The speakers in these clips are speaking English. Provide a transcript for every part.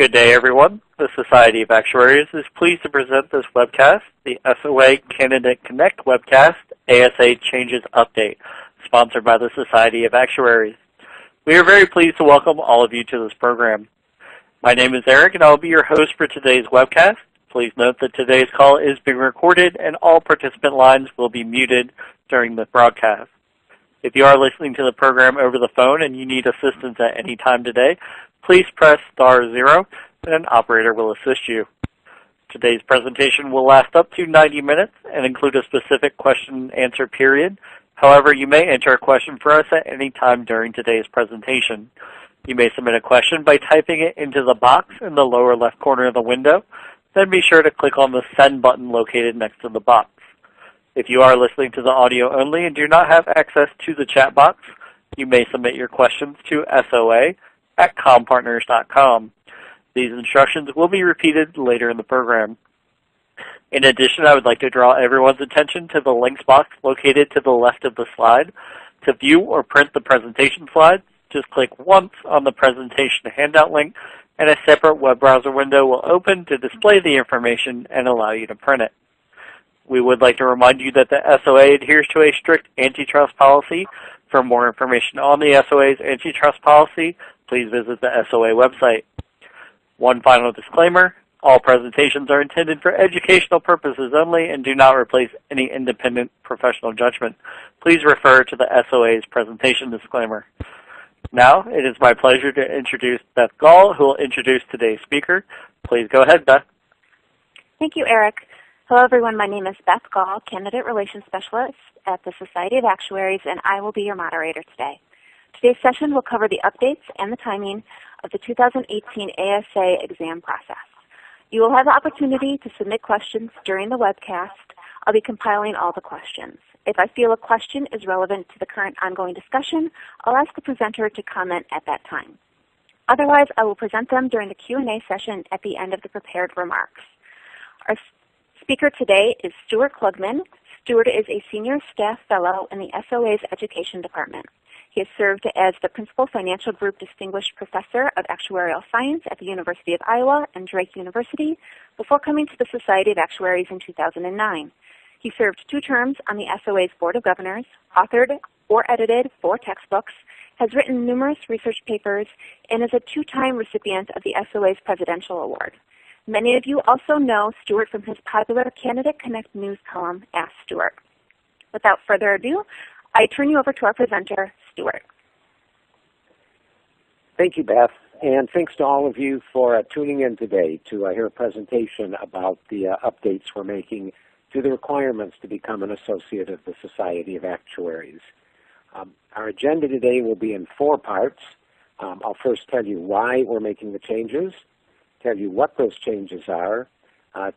Good day, everyone. The Society of Actuaries is pleased to present this webcast, the SOA Candidate Connect webcast, ASA Changes Update, sponsored by the Society of Actuaries. We are very pleased to welcome all of you to this program. My name is Eric, and I'll be your host for today's webcast. Please note that today's call is being recorded, and all participant lines will be muted during the broadcast. If you are listening to the program over the phone and you need assistance at any time today, please press *0 and an operator will assist you. Today's presentation will last up to 90 minutes and include a specific question and answer period. However, you may enter a question for us at any time during today's presentation. You may submit a question by typing it into the box in the lower left corner of the window. Then be sure to click on the Send button located next to the box. If you are listening to the audio only and do not have access to the chat box, you may submit your questions to SOA@compartners.com. These instructions will be repeated later in the program. In addition, I would like to draw everyone's attention to the links box located to the left of the slide. To view or print the presentation slides, just click once on the presentation handout link, and a separate web browser window will open to display the information and allow you to print it. We would like to remind you that the SOA adheres to a strict antitrust policy. For more information on the SOA's antitrust policy, please visit the SOA website. One final disclaimer, all presentations are intended for educational purposes only and do not replace any independent professional judgment. Please refer to the SOA's presentation disclaimer. Now, it is my pleasure to introduce Beth Gall, who will introduce today's speaker. Please go ahead, Beth. Thank you, Eric. Hello, everyone. My name is Beth Gall, Candidate Relations Specialist at the Society of Actuaries, and I will be your moderator today. Today's session will cover the updates and the timing of the 2018 ASA exam process. You will have the opportunity to submit questions during the webcast. I'll be compiling all the questions. If I feel a question is relevant to the current ongoing discussion, I'll ask the presenter to comment at that time. Otherwise, I will present them during the Q&A session at the end of the prepared remarks. Our speaker today is Stuart Klugman. Stuart is a Senior Staff Fellow in the SOA's Education Department. He has served as the Principal Financial Group Distinguished Professor of Actuarial Science at the University of Iowa and Drake University before coming to the Society of Actuaries in 2009. He served 2 terms on the SOA's Board of Governors, authored or edited 4 textbooks, has written numerous research papers, and is a 2-time recipient of the SOA's Presidential Award. Many of you also know Stuart from his popular Candidate Connect news column, Ask Stuart. Without further ado, I turn you over to our presenter, Stuart. Thank you, Beth, and thanks to all of you for tuning in today to hear a presentation about the updates we're making to the requirements to become an associate of the Society of Actuaries. Our agenda today will be in 4 parts. I'll first tell you why we're making the changes, tell you what those changes are,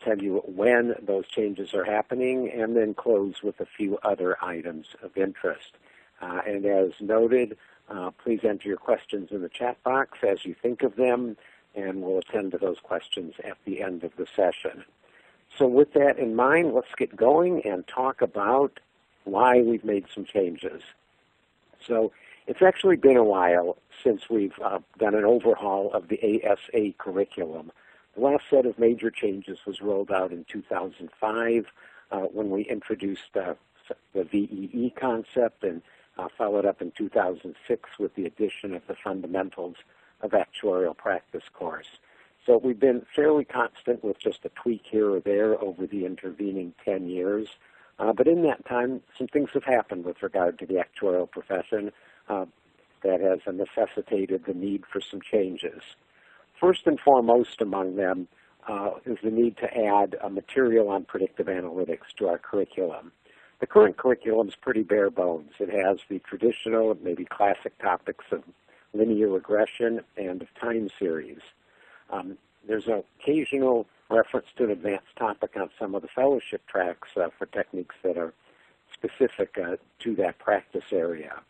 tell you when those changes are happening, and then close with a few other items of interest. And as noted, please enter your questions in the chat box as you think of them, and we'll attend to those questions at the end of the session. So with that in mind, let's get going and talk about why we've made some changes. So it's actually been a while since we've done an overhaul of the ASA curriculum. The last set of major changes was rolled out in 2005 when we introduced the VEE concept, and followed up in 2006 with the addition of the Fundamentals of Actuarial Practice course. So we've been fairly constant with just a tweak here or there over the intervening 10 years. But in that time, some things have happened with regard to the actuarial profession that has necessitated the need for some changes. First and foremost among them is the need to add a material on predictive analytics to our curriculum. The current curriculum is pretty bare bones. It has the traditional, maybe classic topics of linear regression and of time series. There's an occasional reference to an advanced topic on some of the fellowship tracks for techniques that are specific to that practice area.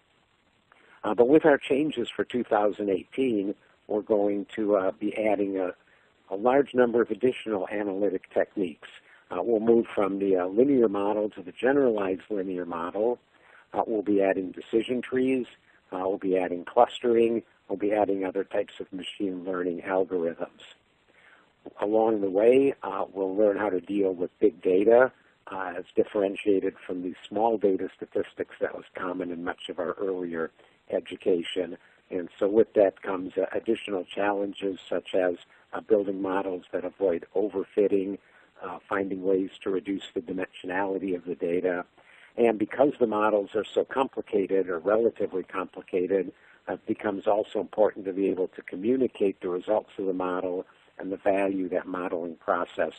But with our changes for 2018, we're going to be adding a large number of additional analytic techniques. We'll move from the linear model to the generalized linear model. We'll be adding decision trees. We'll be adding clustering. We'll be adding other types of machine learning algorithms. Along the way, we'll learn how to deal with big data as differentiated from these small data statistics that was common in much of our earlier education. And so with that comes additional challenges such as building models that avoid overfitting, finding ways to reduce the dimensionality of the data. And because the models are so complicated or relatively complicated, it becomes also important to be able to communicate the results of the model and the value that modeling process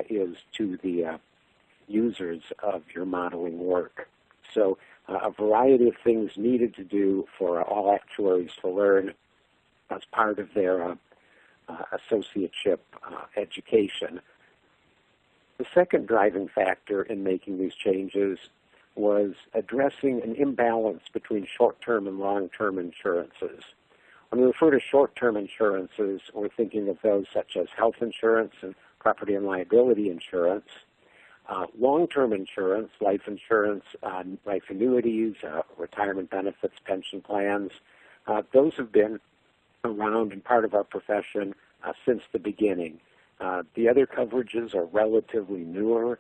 is to the users of your modeling work. So a variety of things needed to do for all actuaries to learn as part of their associateship education. The second driving factor in making these changes was addressing an imbalance between short-term and long-term insurances. When we refer to short-term insurances, we're thinking of those such as health insurance and property and liability insurance. Long-term insurance, life annuities, retirement benefits, pension plans, those have been around and part of our profession since the beginning. The other coverages are relatively newer,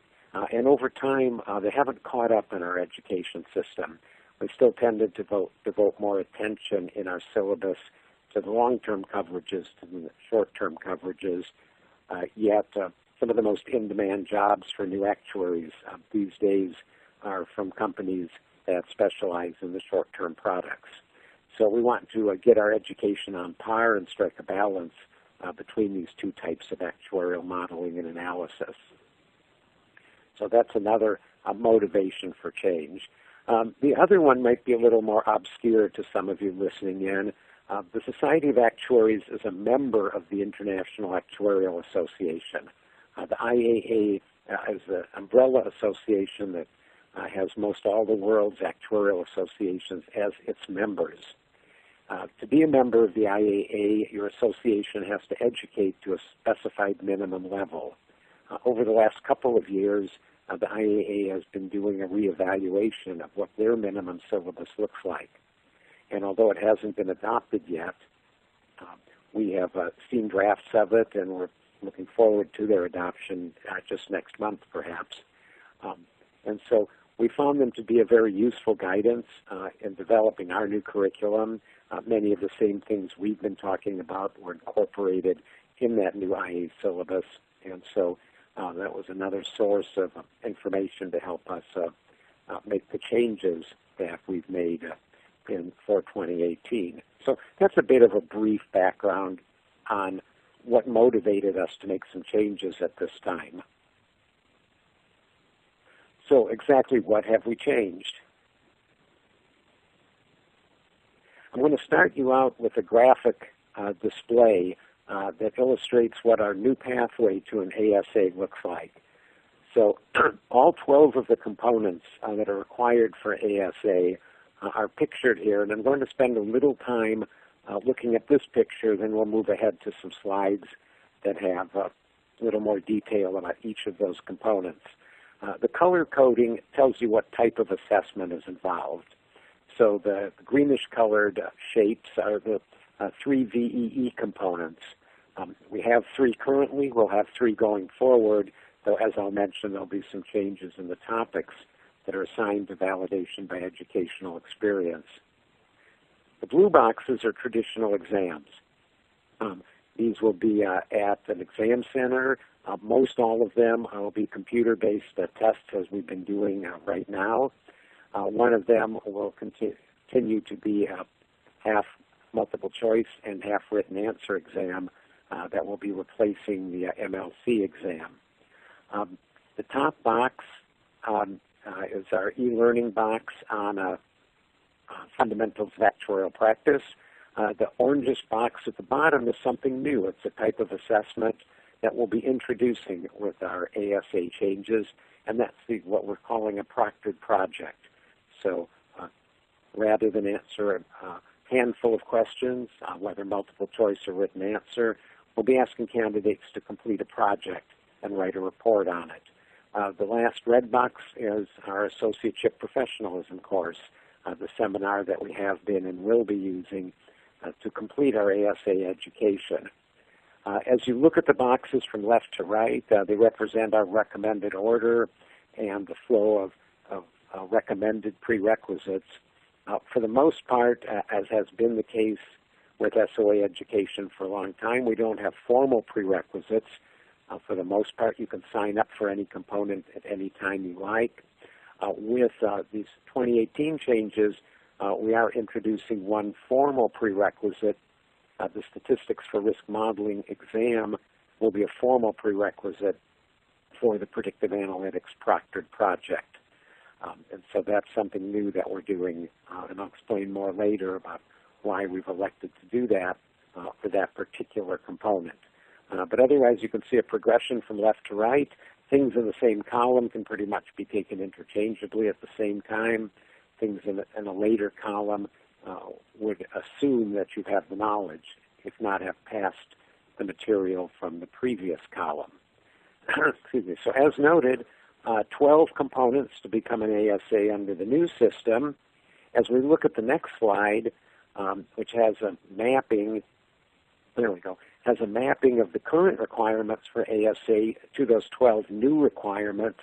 and over time they haven't caught up in our education system. We still tended to devote more attention in our syllabus to the long-term coverages, to the short-term coverages, yet some of the most in-demand jobs for new actuaries these days are from companies that specialize in the short-term products. So we want to get our education on par and strike a balance between these two types of actuarial modeling and analysis. So that's another motivation for change. The other one might be a little more obscure to some of you listening in. The Society of Actuaries is a member of the International Actuarial Association. The IAA is the umbrella association that has most all the world's actuarial associations as its members. To be a member of the IAA, your association has to educate to a specified minimum level. Over the last couple of years, the IAA has been doing a reevaluation of what their minimum syllabus looks like. And although it hasn't been adopted yet, we have seen drafts of it, and we're looking forward to their adoption just next month, perhaps. And so we found them to be a very useful guidance in developing our new curriculum. Many of the same things we've been talking about were incorporated in that new IA syllabus, and so that was another source of information to help us make the changes that we've made for 2018. So that's a bit of a brief background on what motivated us to make some changes at this time. So exactly what have we changed? I'm going to start you out with a graphic display that illustrates what our new pathway to an ASA looks like. So all 12 of the components that are required for ASA are pictured here, and I'm going to spend a little time looking at this picture, then we'll move ahead to some slides that have a little more detail about each of those components. The color coding tells you what type of assessment is involved. So the greenish-colored shapes are the 3 VEE components. We have 3 currently. We'll have 3 going forward, though as I'll mention, there'll be some changes in the topics that are assigned to validation by educational experience. The blue boxes are traditional exams. These will be at an exam center. Most all of them will be computer-based tests as we've been doing right now. One of them will continue to be a half multiple choice and half written answer exam that will be replacing the MLC exam. The top box is our e-learning box on fundamentals of actuarial practice. The orangish box at the bottom is something new. It's a type of assessment that we'll be introducing with our ASA changes, and that's what we're calling a proctored project. So rather than answer a handful of questions, whether multiple choice or written answer, we'll be asking candidates to complete a project and write a report on it. The last red box is our Associateship Professionalism course, the seminar that we have been and will be using to complete our ASA education. As you look at the boxes from left to right, they represent our recommended order and the flow of recommended prerequisites. For the most part, as has been the case with SOA education for a long time, we don't have formal prerequisites. For the most part, you can sign up for any component at any time you like. With these 2018 changes, we are introducing one formal prerequisite. The Statistics for Risk Modeling exam will be a formal prerequisite for the Predictive Analytics Proctored project. And so that's something new that we're doing, and I'll explain more later about why we've elected to do that for that particular component. But otherwise, you can see a progression from left to right. Things in the same column can pretty much be taken interchangeably at the same time. Things in a later column would assume that you have the knowledge, if not have passed the material from the previous column. Excuse me. So as noted, 12 components to become an ASA under the new system. As we look at the next slide, which has a mapping, there we go, has a mapping of the current requirements for ASA to those 12 new requirements.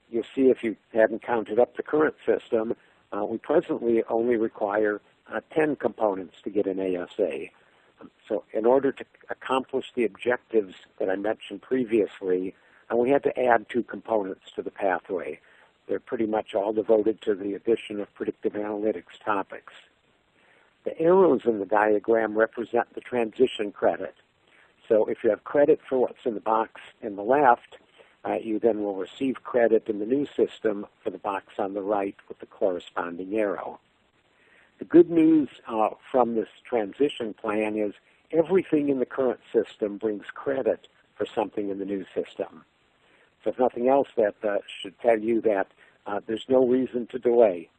You'll see if you hadn't counted up the current system, we presently only require 10 components to get an ASA. So in order to accomplish the objectives that I mentioned previously, we had to add 2 components to the pathway. They're pretty much all devoted to the addition of predictive analytics topics. The arrows in the diagram represent the transition credit. So if you have credit for what's in the box in the left, you then will receive credit in the new system for the box on the right with the corresponding arrow. The good news from this transition plan is everything in the current system brings credit for something in the new system. So if nothing else, that should tell you that there's no reason to delay.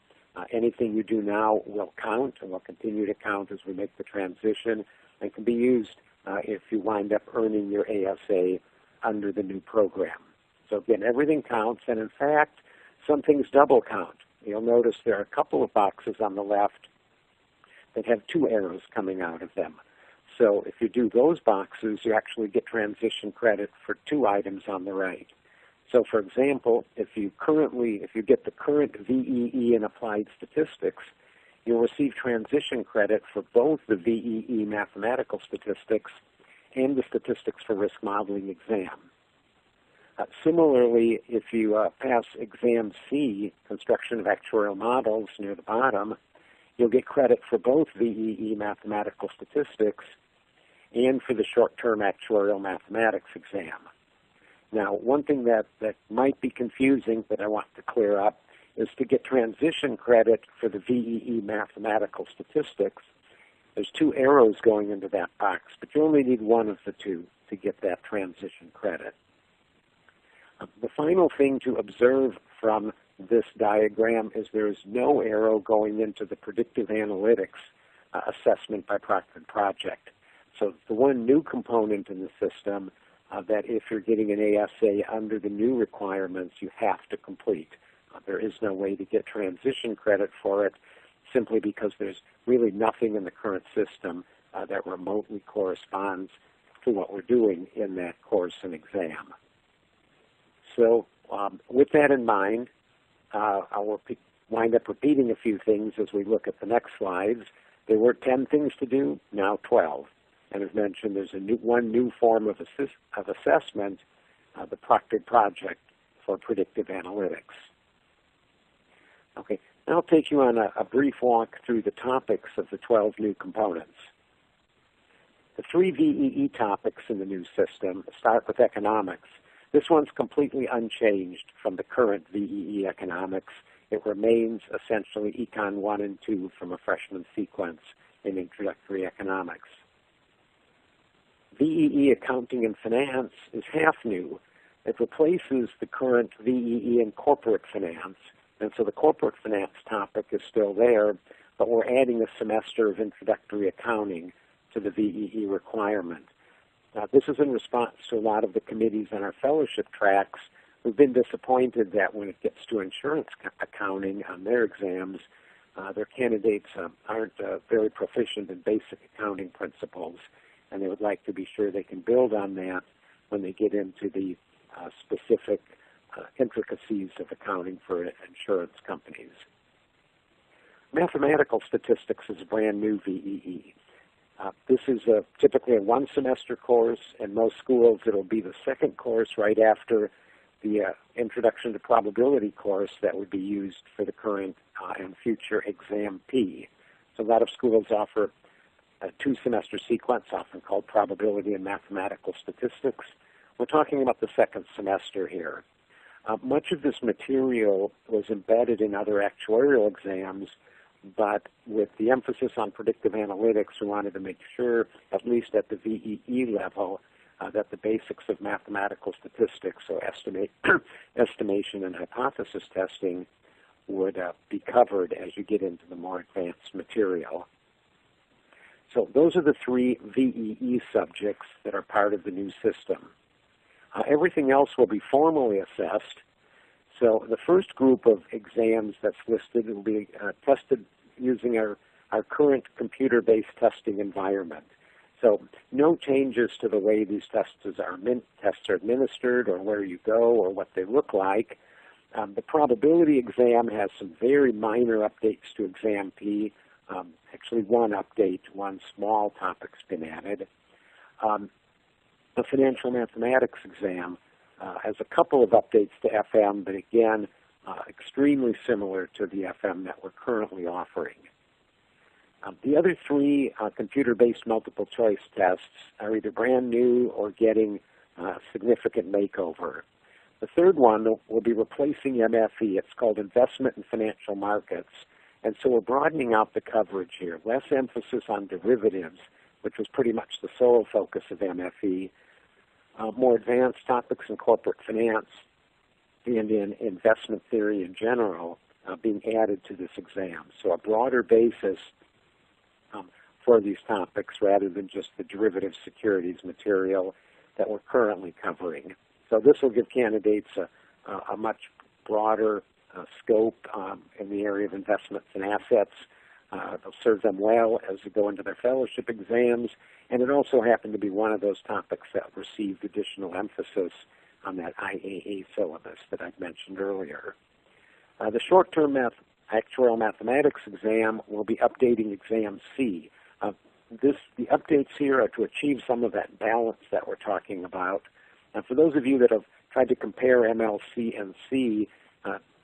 Anything you do now will count and will continue to count as we make the transition and can be used if you wind up earning your ASA under the new program. So again, everything counts, and in fact, some things double count. You'll notice there are a couple of boxes on the left that have 2 arrows coming out of them. So if you do those boxes, you actually get transition credit for 2 items on the right. So for example, if you get the current VEE in applied statistics, you'll receive transition credit for both the VEE mathematical statistics and the Statistics for Risk Modeling exam. Similarly, if you pass exam C, Construction of Actuarial Models, near the bottom, you'll get credit for both VEE mathematical statistics and for the short-term actuarial mathematics exam. Now, one thing that might be confusing that I want to clear up is to get transition credit for the VEE mathematical statistics. There's 2 arrows going into that box, but you only need one of the 2 to get that transition credit. The final thing to observe from this diagram is there is no arrow going into the predictive analytics assessment by proctored project. So the one new component in the system that if you're getting an ASA under the new requirements, you have to complete. There is no way to get transition credit for it simply because there's really nothing in the current system that remotely corresponds to what we're doing in that course and exam. So with that in mind, I will wind up repeating a few things as we look at the next slides. There were 10 things to do, now 12. And as mentioned, there's one new form of assessment, the proctored project for predictive analytics. Okay, now I'll take you on a brief walk through the topics of the 12 new components. The 3 VEE topics in the new system start with economics. This one's completely unchanged from the current VEE economics. It remains essentially Econ 1 and 2 from a freshman sequence in introductory economics. VEE Accounting and Finance is half new. It replaces the current VEE in Corporate Finance, and so the Corporate Finance topic is still there, but we're adding a semester of introductory accounting to the VEE requirement. This is in response to a lot of the committees on our fellowship tracks who've been disappointed that when it gets to insurance accounting on their exams, their candidates aren't very proficient in basic accounting principles. and they would like to be sure they can build on that when they get into the specific intricacies of accounting for insurance companies. Mathematical statistics is a brand new VEE. This is typically a one-semester course. In most schools, it'll be the second course right after the Introduction to Probability course that would be used for the current and future Exam P. So a lot of schools offer a two-semester sequence, often called Probability and Mathematical Statistics. We're talking about the second semester here. Much of this material was embedded in other actuarial exams, but with the emphasis on predictive analytics, we wanted to make sure, at least at the VEE level, that the basics of mathematical statistics, so estimation and hypothesis testing, would be covered as you get into the more advanced material. So those are the three VEE subjects that are part of the new system. Everything else will be formally assessed. So the first group of exams that's listed will be tested using our current computer-based testing environment. So no changes to the way these tests are administered or where you go or what they look like. The probability exam has some very minor updates to Exam P. Actually one update, one small topic's been added. The financial mathematics exam has a couple of updates to FM, but again, extremely similar to the FM that we're currently offering. The other three computer-based multiple choice tests are either brand new or getting a significant makeover. The third one will be replacing MFE. It's called Investment in Financial Markets. And so we're broadening out the coverage here. Less emphasis on derivatives, which was pretty much the sole focus of MFE. More advanced topics in corporate finance and in investment theory in general being added to this exam. So a broader basis for these topics rather than just the derivative securities material that we're currently covering. So this will give candidates a much broader scope in the area of investments and assets. It'll serve them well as they go into their fellowship exams, and it also happened to be one of those topics that received additional emphasis on that IAA syllabus that I mentioned earlier. The short-term actuarial mathematics exam will be updating Exam C. The updates here are to achieve some of that balance that we're talking about. And for those of you that have tried to compare MLC and C,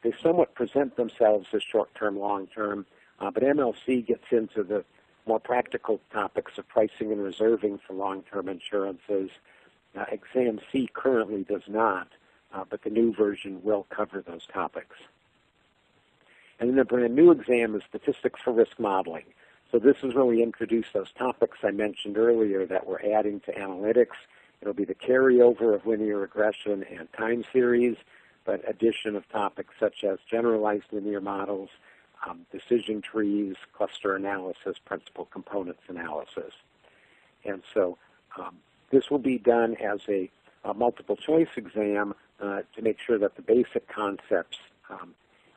they somewhat present themselves as short-term, long-term, but MLC gets into the more practical topics of pricing and reserving for long-term insurances. Exam C currently does not, but the new version will cover those topics. And then the brand new exam is Statistics for Risk Modeling. So this is where we introduce those topics I mentioned earlier that we're adding to analytics. It'll be the carryover of linear regression and time series, but addition of topics such as generalized linear models, decision trees, cluster analysis, principal components analysis. And so this will be done as a multiple choice exam to make sure that the basic concepts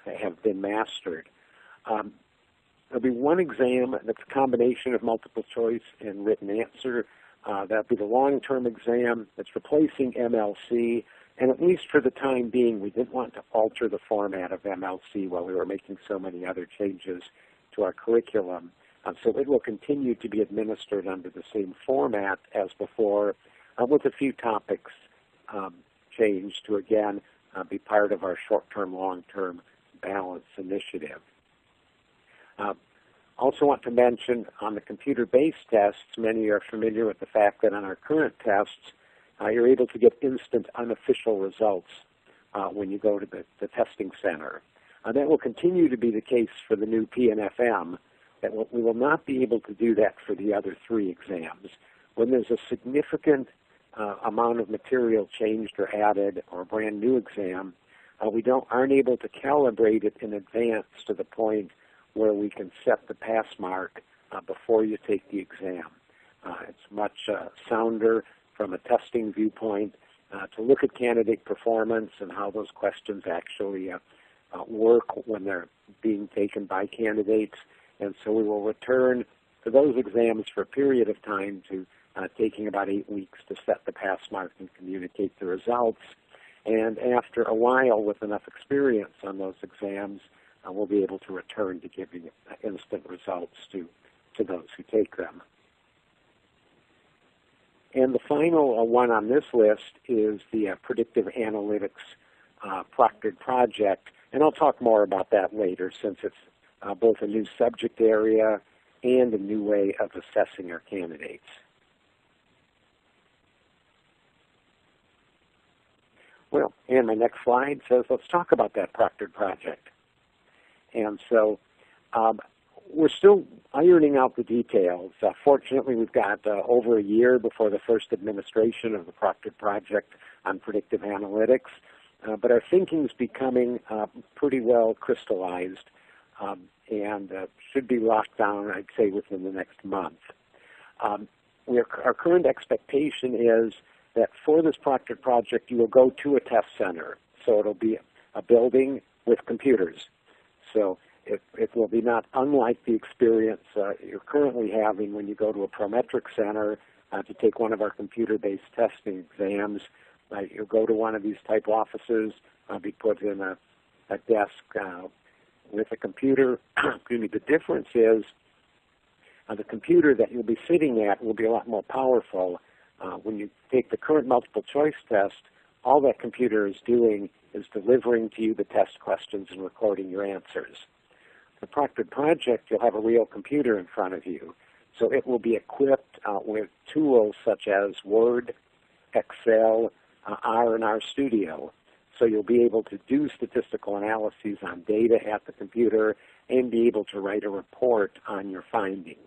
have been mastered. There'll be one exam that's a combination of multiple choice and written answer. That'll be the long-term exam that's replacing MLC. And at least for the time being, we didn't want to alter the format of MLC while we were making so many other changes to our curriculum. So it will continue to be administered under the same format as before, with a few topics changed to, again, be part of our short-term, long-term balance initiative. Also want to mention on the computer-based tests, many are familiar with the fact that on our current tests, you're able to get instant unofficial results when you go to the testing center. That will continue to be the case for the new PNFM. We will not be able to do that for the other three exams. When there's a significant amount of material changed or added or a brand new exam, we aren't able to calibrate it in advance to the point where we can set the pass mark before you take the exam. It's much sounder from a testing viewpoint to look at candidate performance and how those questions actually work when they're being taken by candidates. And so we will return to those exams for a period of time to taking about 8 weeks to set the pass mark and communicate the results. And after a while, with enough experience on those exams, we'll be able to return to giving instant results to those who take them. And the final one on this list is the Predictive Analytics proctored project. And I'll talk more about that later, since it's both a new subject area and a new way of assessing our candidates. Well, and my next slide says, let's talk about that proctored project. And so we're still ironing out the details. Fortunately, we've got over a year before the first administration of the proctored project on predictive analytics, but our thinking is becoming pretty well crystallized and should be locked down, I'd say, within the next month. Our current expectation is that for this proctored project, you will go to a test center. So it'll be a building with computers. So it will be not unlike the experience you're currently having when you go to a Prometric center to take one of our computer-based testing exams. You'll go to one of these type offices, be put in a desk with a computer. Excuse me. The difference is the computer that you'll be sitting at will be a lot more powerful. When you take the current multiple choice test, all that computer is doing is delivering to you the test questions and recording your answers. The proctored project, you'll have a real computer in front of you. So it will be equipped with tools such as Word, Excel, R and R Studio. So you'll be able to do statistical analyses on data at the computer and be able to write a report on your findings.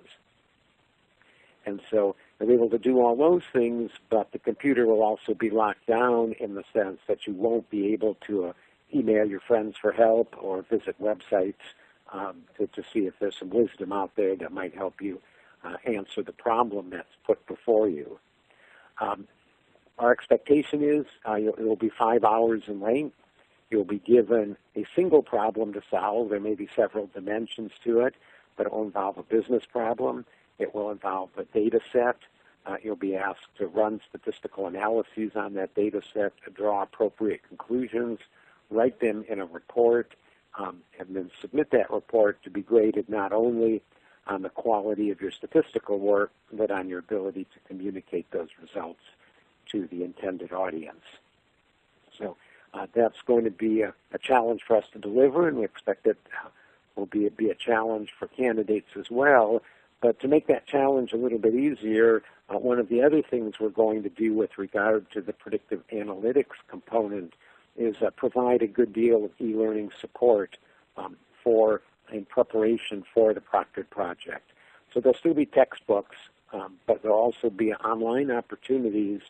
And so you'll be able to do all those things, but the computer will also be locked down in the sense that you won't be able to email your friends for help or visit websites to see if there's some wisdom out there that might help you answer the problem that's put before you. Our expectation is it will be 5 hours in length. You'll be given a single problem to solve. There may be several dimensions to it, but it will involve a business problem. It will involve a data set. You'll be asked to run statistical analyses on that data set, to draw appropriate conclusions, write them in a report, and then submit that report to be graded not only on the quality of your statistical work, but on your ability to communicate those results to the intended audience. So that's going to be a challenge for us to deliver, and we expect it will be a challenge for candidates as well. But to make that challenge a little bit easier, one of the other things we're going to do with regard to the predictive analytics component is provide a good deal of e-learning support in preparation for the proctored project. So there'll still be textbooks, but there'll also be online opportunities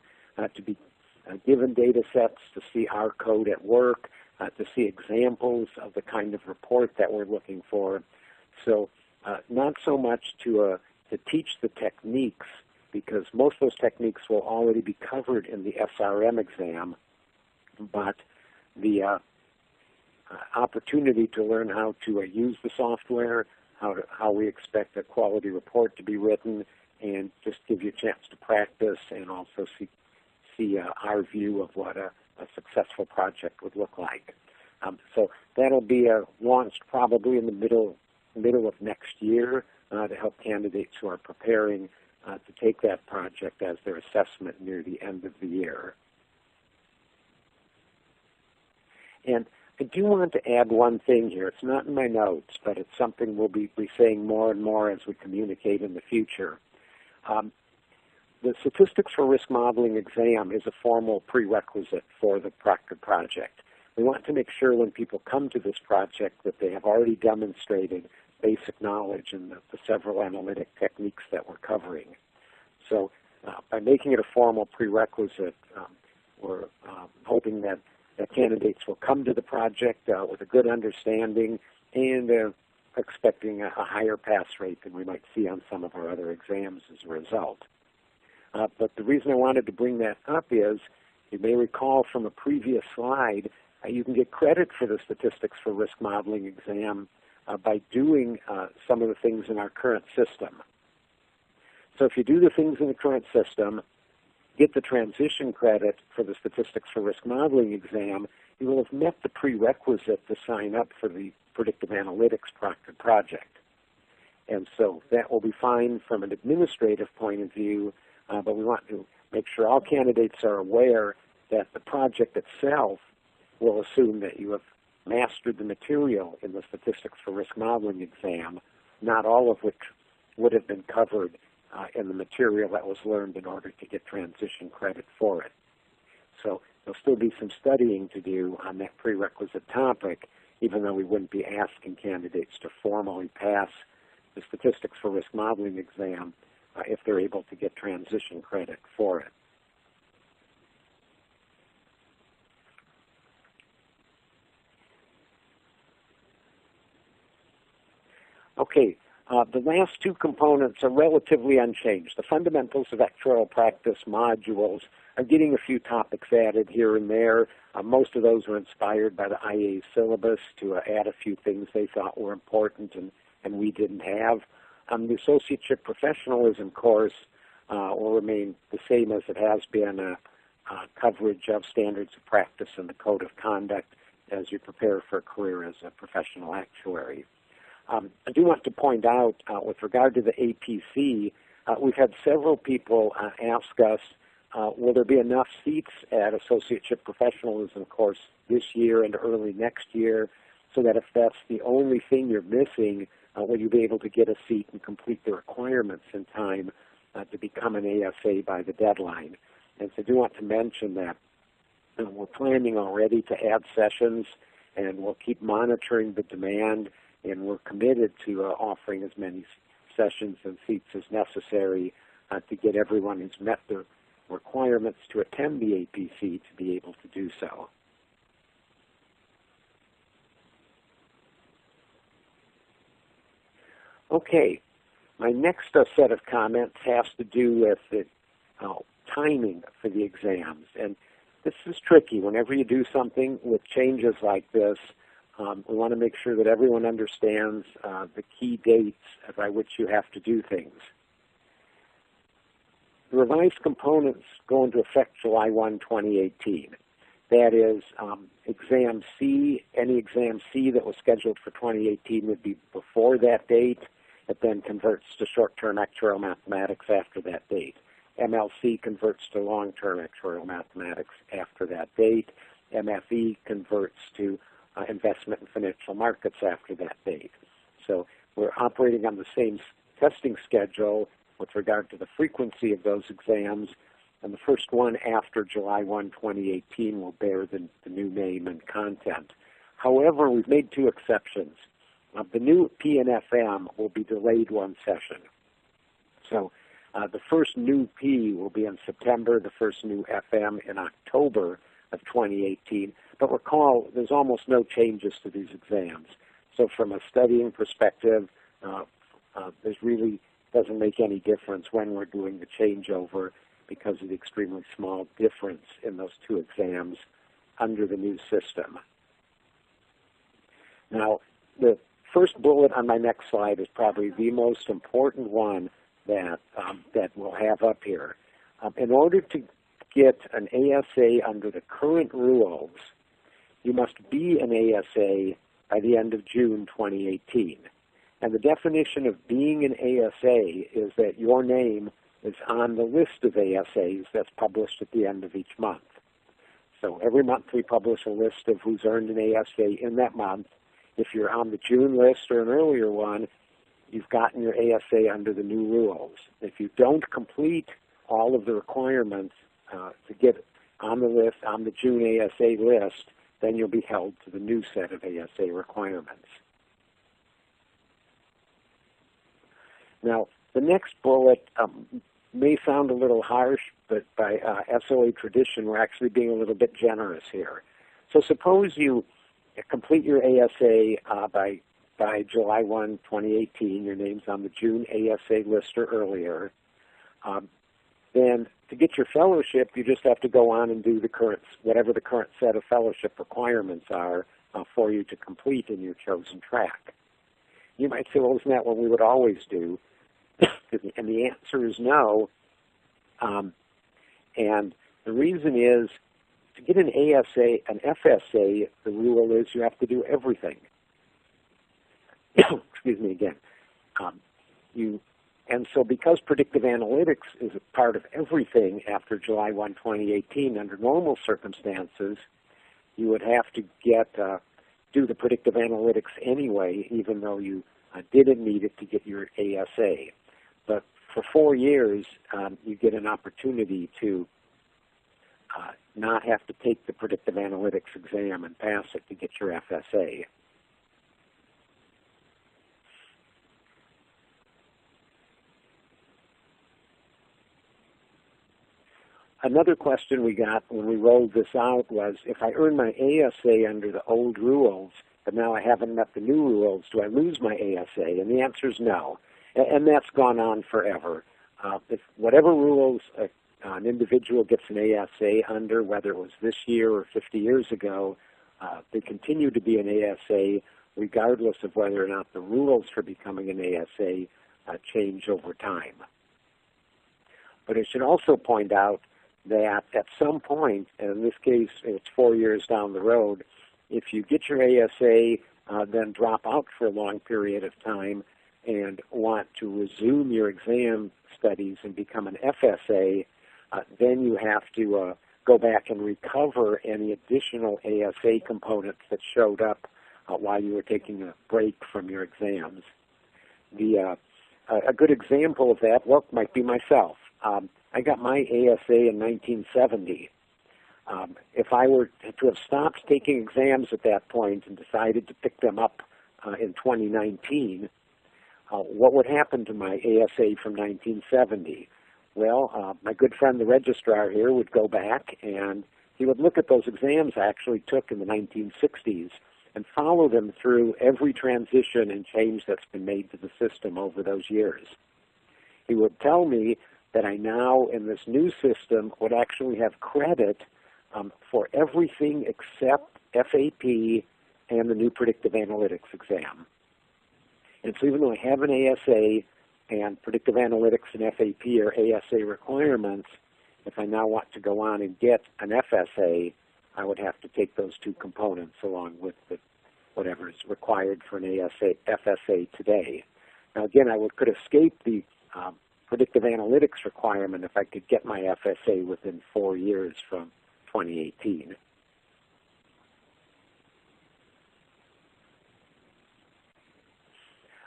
to be given data sets to see our code at work, to see examples of the kind of report that we're looking for. So not so much to teach the techniques, because most of those techniques will already be covered in the SRM exam, but the opportunity to learn how to use the software, how we expect a quality report to be written, and just give you a chance to practice and also see our view of what a successful project would look like. So that'll be launched probably in the middle of next year to help candidates who are preparing to take that project as their assessment near the end of the year. And I do want to add one thing here. It's not in my notes, but it's something we'll be saying more and more as we communicate in the future. The Statistics for Risk Modeling exam is a formal prerequisite for the proctored project. We want to make sure when people come to this project that they have already demonstrated basic knowledge in the several analytic techniques that we're covering. So by making it a formal prerequisite, we're hoping that candidates will come to the project with a good understanding and expecting a higher pass rate than we might see on some of our other exams as a result. But the reason I wanted to bring that up is, you may recall from a previous slide, you can get credit for the Statistics for Risk Modeling exam by doing some of the things in our current system. So if you do the things in the current system, get the transition credit for the Statistics for Risk Modeling exam, you will have met the prerequisite to sign up for the Predictive Analytics Proctored project. And so that will be fine from an administrative point of view, but we want to make sure all candidates are aware that the project itself will assume that you have mastered the material in the Statistics for Risk Modeling exam, not all of which would have been covered in the material that was learned in order to get transition credit for it. So there'll still be some studying to do on that prerequisite topic, even though we wouldn't be asking candidates to formally pass the Statistics for Risk Modeling exam if they're able to get transition credit for it. Okay, the last two components are relatively unchanged. The fundamentals of actuarial practice modules are getting a few topics added here and there. Most of those were inspired by the IA syllabus to add a few things they thought were important and we didn't have. The associateship professionalism course will remain the same as it has been, coverage of standards of practice and the code of conduct as you prepare for a career as a professional actuary. I do want to point out, with regard to the APC, we've had several people ask us, will there be enough seats at Associateship Professionalism course this year and early next year, so that if that's the only thing you're missing, will you be able to get a seat and complete the requirements in time to become an ASA by the deadline? And so I do want to mention that we're planning already to add sessions, and we'll keep monitoring the demand, and we're committed to offering as many sessions and seats as necessary to get everyone who's met the requirements to attend the APC to be able to do so. Okay, my next set of comments has to do with the timing for the exams. And this is tricky. Whenever you do something with changes like this, we want to make sure that everyone understands the key dates by which you have to do things. The revised components go into effect July 1, 2018. That is, Exam C, any Exam C that was scheduled for 2018 would be before that date. It then converts to short-term actuarial mathematics after that date. MLC converts to long-term actuarial mathematics after that date. MFE converts to investment and financial markets after that date. So we're operating on the same testing schedule with regard to the frequency of those exams, and the first one after July 1, 2018 will bear the new name and content. However, we've made two exceptions. The new P and FM will be delayed one session. So the first new P will be in September, the first new FM in October of 2018. But recall, there's almost no changes to these exams. So from a studying perspective, there's really doesn't make any difference when we're doing the changeover because of the extremely small difference in those two exams under the new system. Now, the first bullet on my next slide is probably the most important one that we'll have up here. In order to get an ASA under the current rules, you must be an ASA by the end of June 2018. And the definition of being an ASA is that your name is on the list of ASAs that's published at the end of each month. So every month we publish a list of who's earned an ASA in that month. If you're on the June list or an earlier one, you've gotten your ASA under the new rules. If you don't complete all of the requirements to get on the list, on the June ASA list, then you'll be held to the new set of ASA requirements. Now, the next bullet may sound a little harsh, but by SOA tradition, we're actually being a little bit generous here. So suppose you complete your ASA by July 1, 2018. Your name's on the June ASA list or earlier. Then to get your fellowship, you just have to go on and do the current, whatever the current set of fellowship requirements are for you to complete in your chosen track. You might say, well, isn't that what we would always do? And the answer is no. And the reason is, to get an ASA, an FSA, the rule is you have to do everything. Excuse me again. And so because predictive analytics is a part of everything after July 1, 2018, under normal circumstances, you would have to do the predictive analytics anyway, even though you didn't need it to get your ASA. But for 4 years, you get an opportunity to not have to take the predictive analytics exam and pass it to get your FSA. Another question we got when we rolled this out was, if I earn my ASA under the old rules, but now I haven't met the new rules, do I lose my ASA? And the answer is no. And that's gone on forever. If whatever rules an individual gets an ASA under, whether it was this year or 50 years ago, they continue to be an ASA regardless of whether or not the rules for becoming an ASA change over time. But I should also point out that at some point, and in this case it's 4 years down the road, if you get your ASA, then drop out for a long period of time and want to resume your exam studies and become an FSA, then you have to go back and recover any additional ASA components that showed up while you were taking a break from your exams. A good example of that, well, might be myself. I got my ASA in 1970. If I were to have stopped taking exams at that point and decided to pick them up in 2019, what would happen to my ASA from 1970? Well, my good friend the registrar here would go back and he would look at those exams I actually took in the 1960s and follow them through every transition and change that's been made to the system over those years. He would tell me that I now, in this new system, would actually have credit for everything except FAP and the new predictive analytics exam. And so even though I have an ASA and predictive analytics and FAP are ASA requirements, if I now want to go on and get an FSA, I would have to take those two components along with whatever is required for an FSA today. Now again, I could escape the predictive analytics requirement if I could get my FSA within 4 years from 2018.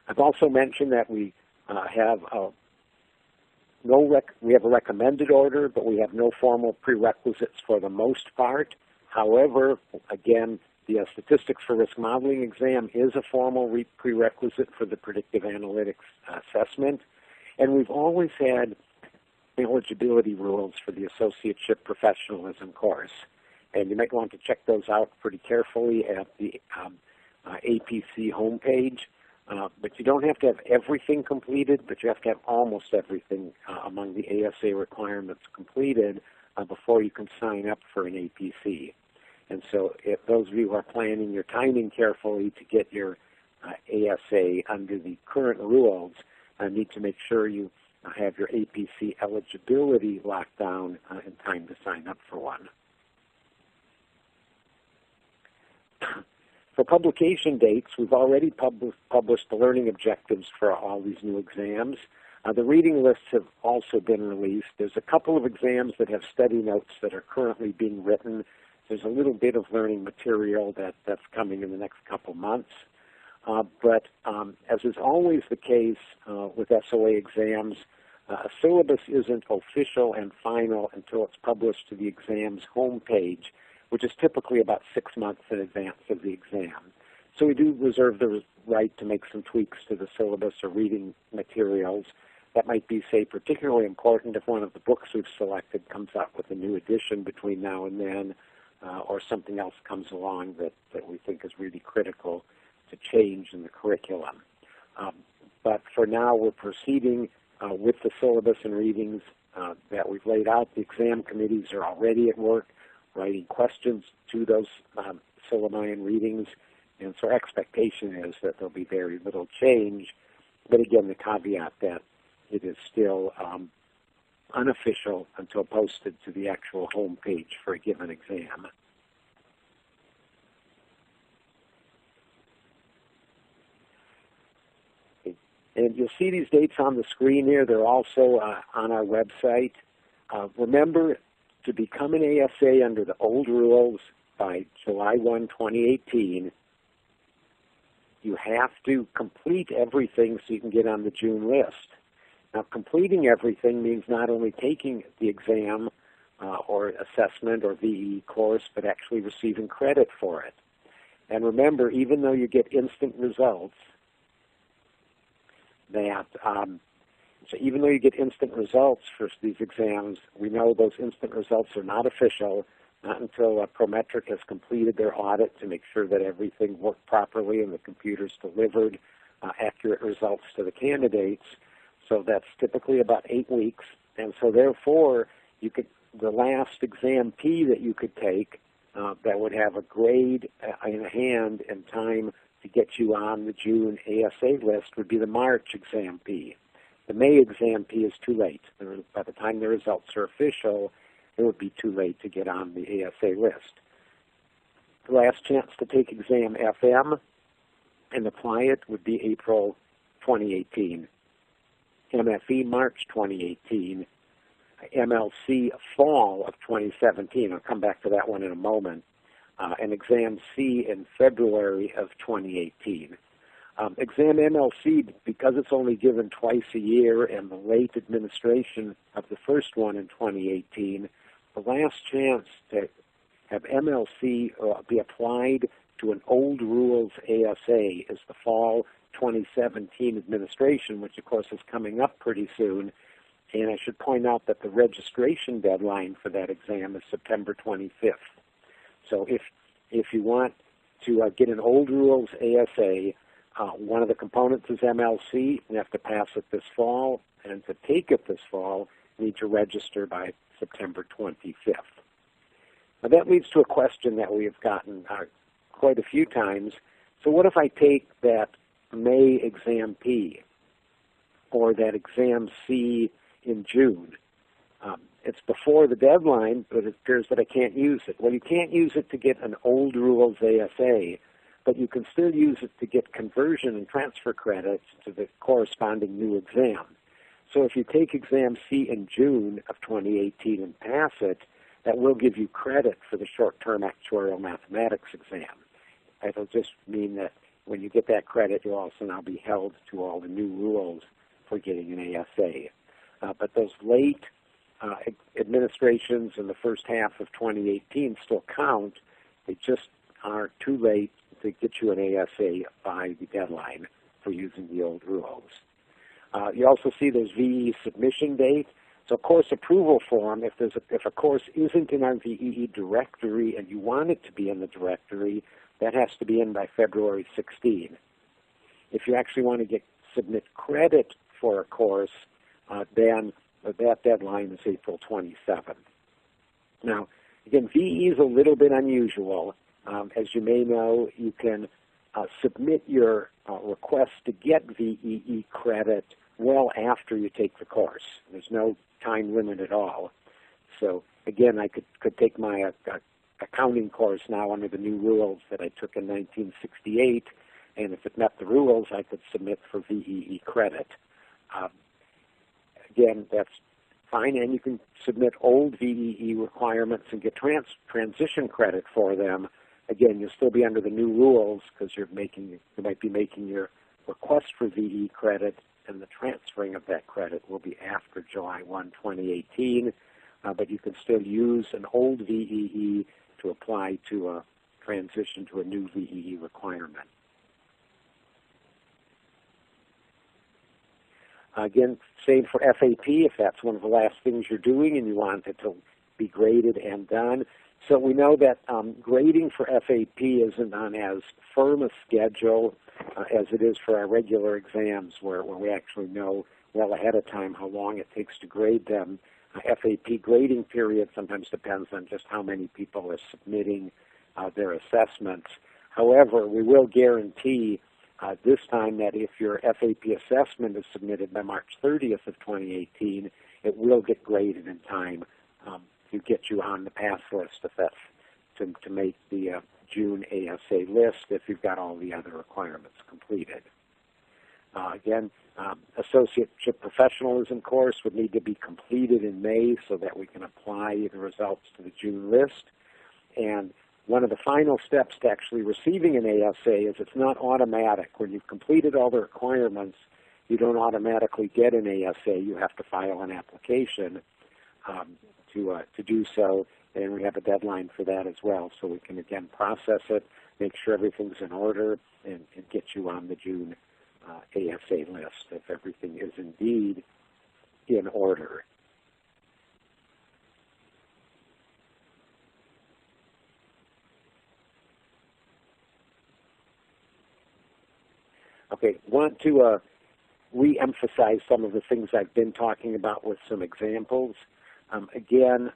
I've also mentioned that we have a recommended order, but we have no formal prerequisites for the most part. However, again, the statistics for risk modeling exam is a formal prerequisite for the predictive analytics assessment. And we've always had eligibility rules for the associateship professionalism course. And you might want to check those out pretty carefully at the APC homepage. But you don't have to have everything completed, but you have to have almost everything among the ASA requirements completed before you can sign up for an APC. And so if those of you who are planning your timing carefully to get your ASA under the current rules, need to make sure you have your APC eligibility locked down in time to sign up for one. For publication dates, we've already published the learning objectives for all these new exams. The reading lists have also been released. There's a couple of exams that have study notes that are currently being written. There's a little bit of learning material that's coming in the next couple months. But as is always the case with SOA exams, a syllabus isn't official and final until it's published to the exam's homepage, which is typically about 6 months in advance of the exam. So we do reserve the right to make some tweaks to the syllabus or reading materials. That might be, say, particularly important if one of the books we've selected comes out with a new edition between now and then, or something else comes along that we think is really critical to change in the curriculum. But for now, we're proceeding with the syllabus and readings that we've laid out. The exam committees are already at work writing questions to those syllabi and readings, and so our expectation is that there'll be very little change. But again, the caveat that it is still unofficial until posted to the actual home page for a given exam. And you'll see these dates on the screen here. They're also on our website. Remember, to become an ASA under the old rules by July 1, 2018, you have to complete everything so you can get on the June list. Now, completing everything means not only taking the exam or assessment or VE course, but actually receiving credit for it. And remember, even though you get instant results, even though you get instant results for these exams, we know those instant results are not official, not until Prometric has completed their audit to make sure that everything worked properly and the computers delivered accurate results to the candidates. So that's typically about 8 weeks. And so therefore, the last exam P that you could take that would have a grade in hand and time to get you on the June ASA list would be the March exam P. The May exam P is too late. By the time the results are official, it would be too late to get on the ASA list. The last chance to take exam FM and apply it would be April 2018. MFE March 2018. MLC fall of 2017. I'll come back to that one in a moment. And exam C in February of 2018. Exam MLC, because it's only given twice a year and the late administration of the first one in 2018, the last chance to have MLC be applied to an old rules ASA is the fall 2017 administration, which of course is coming up pretty soon. And I should point out that the registration deadline for that exam is September 25th. So if you want to get an old rules ASA, one of the components is MLC. You have to pass it this fall, and to take it this fall, you need to register by September 25th. Now that leads to a question that we have gotten quite a few times. So what if I take that May exam P or that exam C in June? It's before the deadline, but it appears that I can't use it. Well, you can't use it to get an old rules ASA, but you can still use it to get conversion and transfer credits to the corresponding new exam. So if you take exam C in June of 2018 and pass it, that will give you credit for the short-term actuarial mathematics exam. It'll just mean that when you get that credit, you'll also now be held to all the new rules for getting an ASA. But those late administrations in the first half of 2018 still count. They just are too late to get you an ASA by the deadline for using the old rules. You also see there's VE submission date. So course approval form, if a course isn't in our VEE directory and you want it to be in the directory, that has to be in by February 16. If you actually want to submit credit for a course, then that deadline is April 27th. Now, again, VE is a little bit unusual. As you may know, you can submit your request to get VEE credit well after you take the course. There's no time limit at all. So, again, I could take my accounting course now under the new rules that I took in 1968, and if it met the rules, I could submit for VEE credit. Again, that's fine, and you can submit old VEE requirements and get transition credit for them. Again, you'll still be under the new rules because you might be making your request for VE credit, and the transferring of that credit will be after July 1, 2018. But you can still use an old VEE to apply to a transition to a new VEE requirement. Again, same for FAP if that's one of the last things you're doing and you want it to be graded and done. So we know that grading for FAP isn't on as firm a schedule as it is for our regular exams where we actually know well ahead of time how long it takes to grade them. FAP grading period sometimes depends on just how many people are submitting their assessments. However, we will guarantee this time that if your FAP assessment is submitted by March 30th of 2018, it will get graded in time to get you on the pass list if that's to make the June ASA list if you've got all the other requirements completed. Again, associateship professionalism course would need to be completed in May so that we can apply the results to the June list. And one of the final steps to actually receiving an ASA is it's not automatic. When you've completed all the requirements, you don't automatically get an ASA. You have to file an application to do so, and we have a deadline for that as well. So we can, again, process it, make sure everything's in order, and get you on the June ASA list if everything is indeed in order. Okay, want to re-emphasize some of the things I've been talking about with some examples. Again,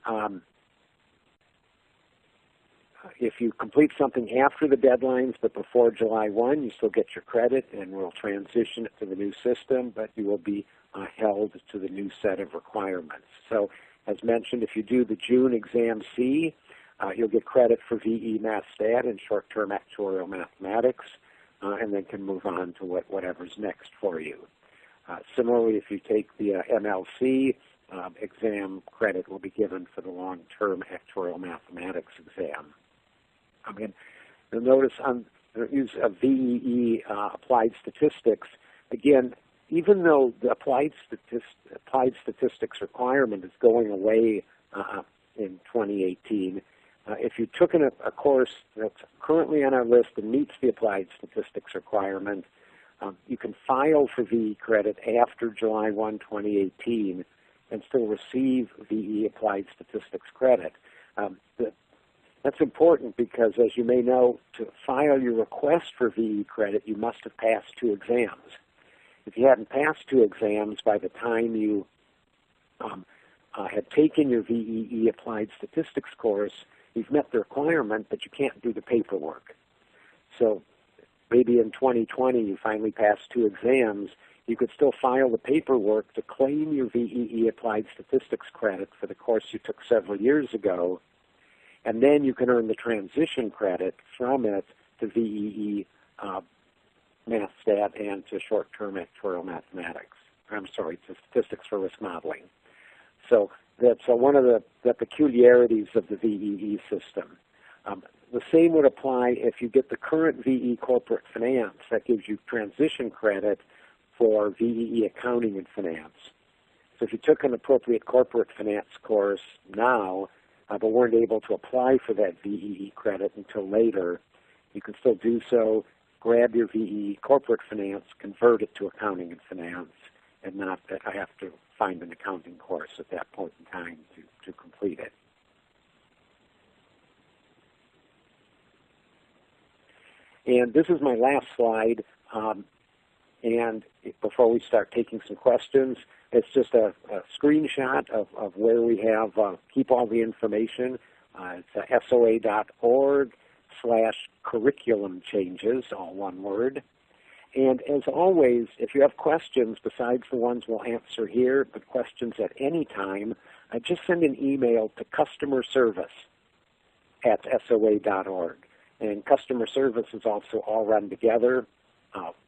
if you complete something after the deadlines but before July 1, you still get your credit and we'll transition it to the new system, but you will be held to the new set of requirements. So as mentioned, if you do the June Exam C, you'll get credit for VE Math Stat and short-term actuarial mathematics, and then can move on to whatever's next for you. Similarly, if you take the MLC, exam credit will be given for the long-term actuarial mathematics exam. Again, you'll notice on the use of VEE applied statistics, again, even though the applied statistics requirement is going away in 2018, if you took a course that's currently on our list and meets the applied statistics requirement, you can file for VE credit after July 1, 2018 and still receive VE applied statistics credit. That's important because, as you may know, to file your request for VE credit, you must have passed 2 exams. If you hadn't passed 2 exams by the time you had taken your VEE applied statistics course, you've met the requirement, but you can't do the paperwork. So maybe in 2020 you finally passed 2 exams, you could still file the paperwork to claim your VEE applied statistics credit for the course you took several years ago, and then you can earn the transition credit from it to VEE Math Stat and to short-term actuarial mathematics. I'm sorry, to statistics for risk modeling. So that's one of the peculiarities of the VEE system. The same would apply if you get the current VE corporate finance. That gives you transition credit for VEE accounting and finance. So if you took an appropriate corporate finance course now, but weren't able to apply for that VEE credit until later, you can still do so, grab your VEE corporate finance, convert it to accounting and finance, and not have to find an accounting course at that point in time to complete it. And this is my last slide. And before we start taking some questions, it's just a screenshot of where we have keep all the information. It's SOA.org/curriculum changes, all one word. And as always, if you have questions besides the ones we'll answer here, but questions at any time, just send an email to customerservice@SOA.org. And customer service is also all run together,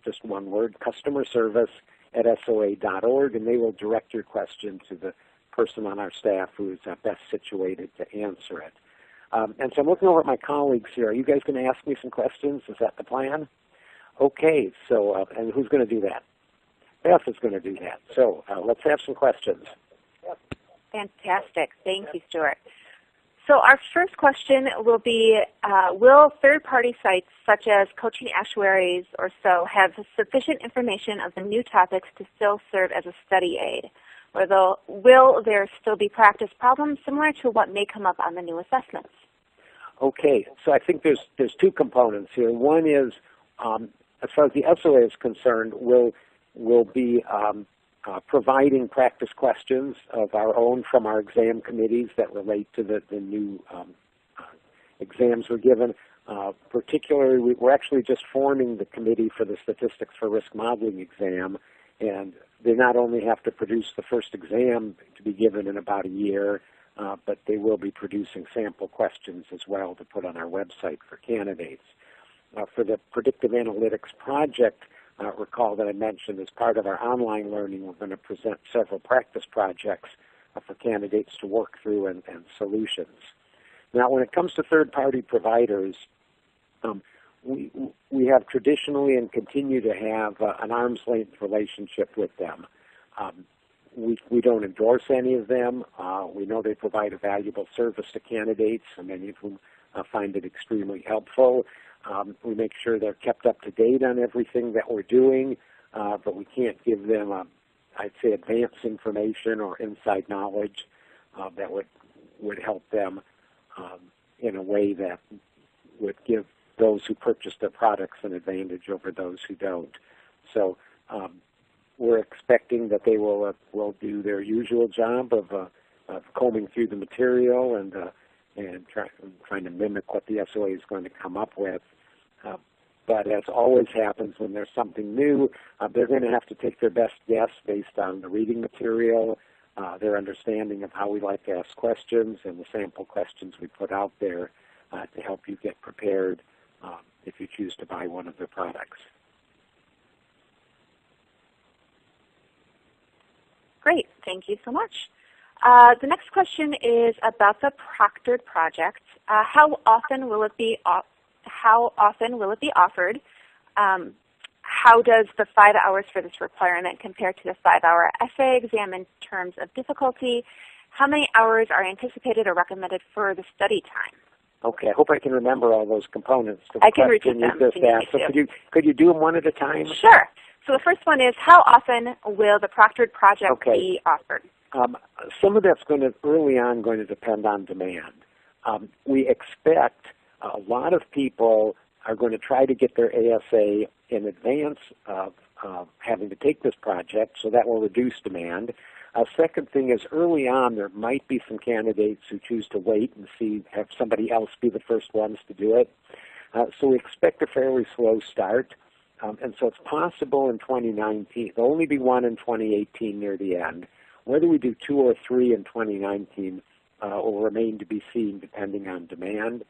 just one word, customerservice@SOA.org, and they will direct your question to the person on our staff who is best situated to answer it. And so I'm looking over at my colleagues here. Are you guys going to ask me some questions? Is that the plan? Okay, so, and who's going to do that? Beth is going to do that. So let's have some questions. Fantastic. Thank you, Stuart. So our first question will be, will third-party sites such as Coaching Actuaries or so have sufficient information of the new topics to still serve as a study aid? Or will there still be practice problems similar to what may come up on the new assessments? Okay, so I think there's 2 components here. One is, as far as the SOA is concerned, we'll be providing practice questions of our own from our exam committees that relate to the new exams we're given. Particularly, we're actually just forming the committee for the Statistics for Risk Modeling exam, and they not only have to produce the first exam to be given in about a year, but they will be producing sample questions as well to put on our website for candidates. For the Predictive Analytics project, recall that I mentioned as part of our online learning, we're going to present several practice projects for candidates to work through and solutions. Now, when it comes to third-party providers, we have traditionally and continue to have an arm's length relationship with them. We don't endorse any of them. We know they provide a valuable service to candidates, and many of whom find it extremely helpful. We make sure they're kept up to date on everything that we're doing, but we can't give them, I'd say, advanced information or inside knowledge that would help them in a way that would give those who purchase their products an advantage over those who don't. So we're expecting that they will do their usual job of combing through the material and trying to mimic what the SOA is going to come up with. But as always happens when there's something new, they're going to have to take their best guess based on the reading material, their understanding of how we like to ask questions, and the sample questions we put out there to help you get prepared if you choose to buy one of their products. Great, thank you so much. The next question is about the proctored project. How often will it be offered? How does the 5 hours for this requirement compare to the 5-hour essay exam in terms of difficulty? How many hours are anticipated or recommended for the study time? Okay, I hope I can remember all those components. I can repeat them. So could you do them one at a time? Sure. So the first one is, how often will the proctored project be offered? Some of that's early on going to depend on demand. We expect a lot of people are going to try to get their ASA in advance of having to take this project, so that will reduce demand. Second thing is, early on, there might be some candidates who choose to wait and have somebody else be the first ones to do it. So we expect a fairly slow start. And so it's possible in 2019. There'll only be one in 2018 near the end. Whether we do 2 or 3 in 2019 will remain to be seen depending on demand.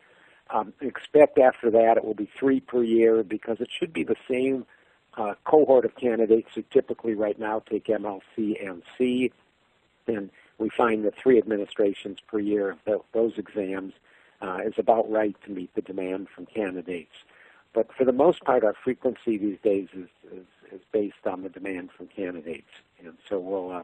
Expect after that it will be 3 per year because it should be the same cohort of candidates who typically right now take MLC and C. And we find that 3 administrations per year of those exams is about right to meet the demand from candidates. But for the most part, our frequency these days is based on the demand from candidates. And so we'll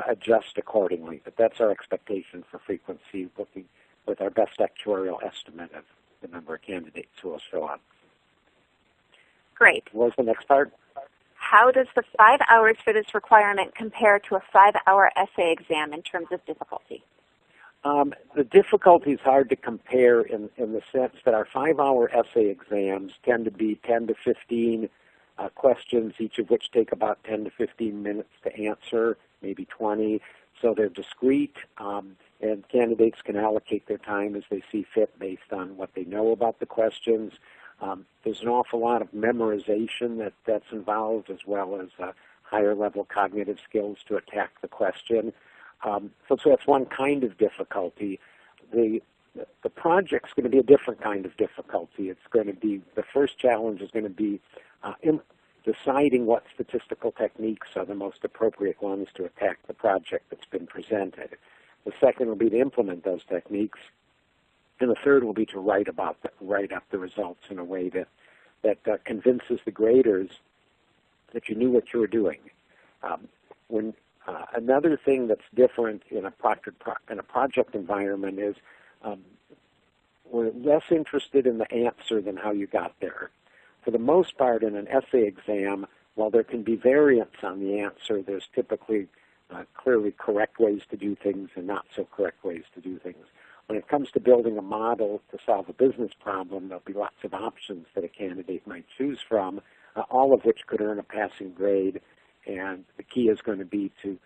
adjust accordingly. But that's our expectation for frequency, looking with our best actuarial estimate of the number of candidates who will show up. Great. What was the next part? How does the 5 hours for this requirement compare to a 5-hour essay exam in terms of difficulty? The difficulty is hard to compare in the sense that our 5-hour essay exams tend to be 10 to 15 questions, each of which take about 10 to 15 minutes to answer, maybe 20. So they're discrete, and candidates can allocate their time as they see fit based on what they know about the questions. There's an awful lot of memorization that's involved, as well as higher-level cognitive skills to attack the question. So that's one kind of difficulty. The project's going to be a different kind of difficulty. It's going to be, the first challenge is going to be deciding what statistical techniques are the most appropriate ones to attack the project that's been presented. The second will be to implement those techniques. And the third will be to write up the results in a way that convinces the graders that you knew what you were doing. Another thing that's different in a project environment is we're less interested in the answer than how you got there. For the most part, in an essay exam, while there can be variance on the answer, there's typically clearly correct ways to do things and not so correct ways to do things. When it comes to building a model to solve a business problem, there'll be lots of options that a candidate might choose from, all of which could earn a passing grade. And the key is going to be to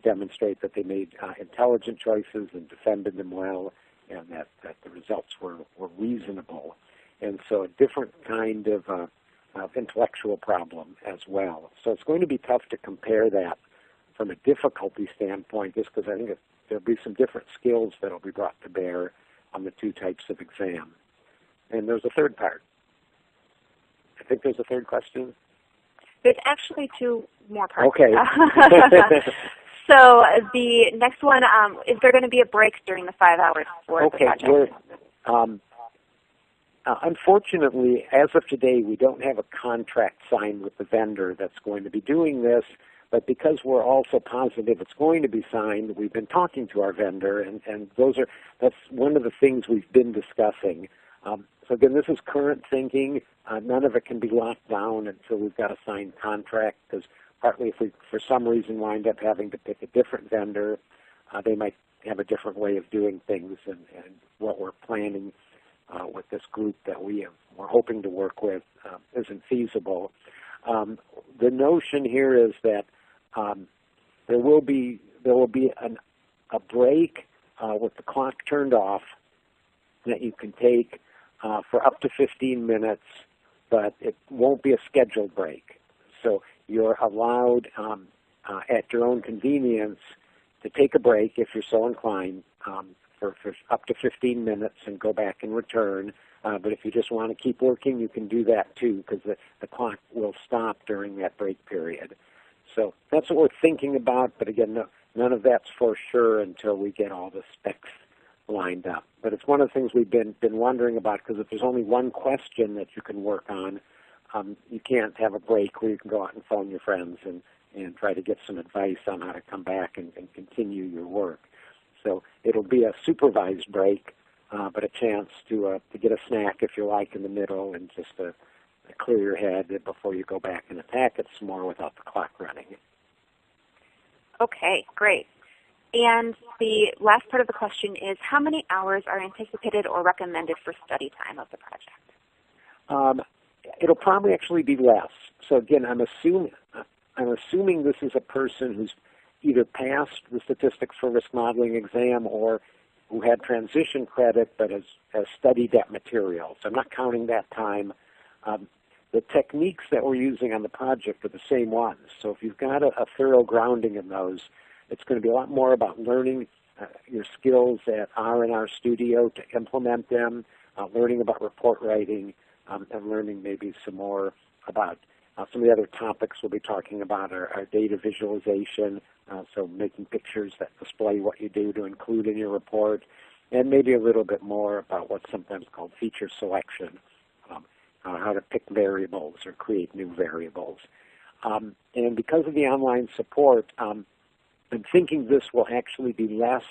demonstrate that they made intelligent choices and defended them well, and that the results were reasonable. and so a different kind of intellectual problem as well. So it's going to be tough to compare that from a difficulty standpoint, just because I think there'll be some different skills that will be brought to bear on the two types of exam. And there's a third part. I think there's a third question. There's actually two more parts. Okay. So the next one, is there going to be a break during the 5 hours for the project? Unfortunately, as of today, we don't have a contract signed with the vendor that's going to be doing this, but because we're also positive it's going to be signed, we've been talking to our vendor, and that's one of the things we've been discussing. So again, this is current thinking. None of it can be locked down until we've got a signed contract, because partly if we, for some reason, wind up having to pick a different vendor, they might have a different way of doing things, and what we're planning with this group that we're hoping to work with isn't feasible. The notion here is that there will be a break with the clock turned off that you can take for up to 15 minutes, but it won't be a scheduled break. So you're allowed at your own convenience to take a break if you're so inclined for up to 15 minutes and go back and return. But if you just want to keep working, you can do that too, because the clock will stop during that break period. So that's what we're thinking about, but again, none of that's for sure until we get all the specs lined up. But it's one of the things we've been wondering about, because if there's only one question that you can work on, you can't have a break where you can go out and phone your friends and try to get some advice on how to come back and continue your work. So it'll be a supervised break, but a chance to get a snack, if you like, in the middle, and just to clear your head before you go back and attack it some more without the clock running. Okay, great. And the last part of the question is, how many hours are anticipated or recommended for study time of the project? It'll probably actually be less. So again, I'm assuming this is a person who's either passed the statistics for risk modeling exam or who had transition credit but has studied that material. So I'm not counting that time. The techniques that we're using on the project are the same ones. So if you've got a thorough grounding in those, it's going to be a lot more about learning your skills at R&R Studio to implement them, learning about report writing, and learning maybe some more about some of the other topics we'll be talking about are data visualization, so making pictures that display what you do to include in your report, and maybe a little bit more about what's sometimes called feature selection, how to pick variables or create new variables. And because of the online support, I'm thinking this will actually be less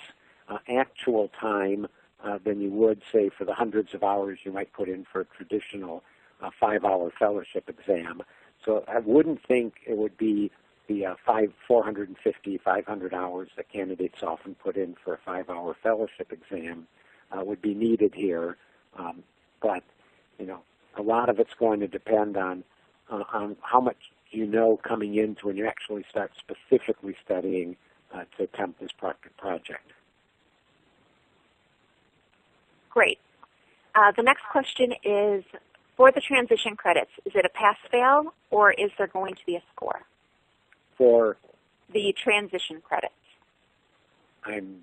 actual time than you would, say, for the hundreds of hours you might put in for a traditional 5-hour fellowship exam. So I wouldn't think it would be the 450, 500 hours that candidates often put in for a 5-hour fellowship exam would be needed here. But, you know, a lot of it's going to depend on how much you know coming into when you actually start specifically studying to attempt this project. Great. The next question is, for the transition credits, is it a pass-fail, or is there going to be a score? For the transition credits. I'm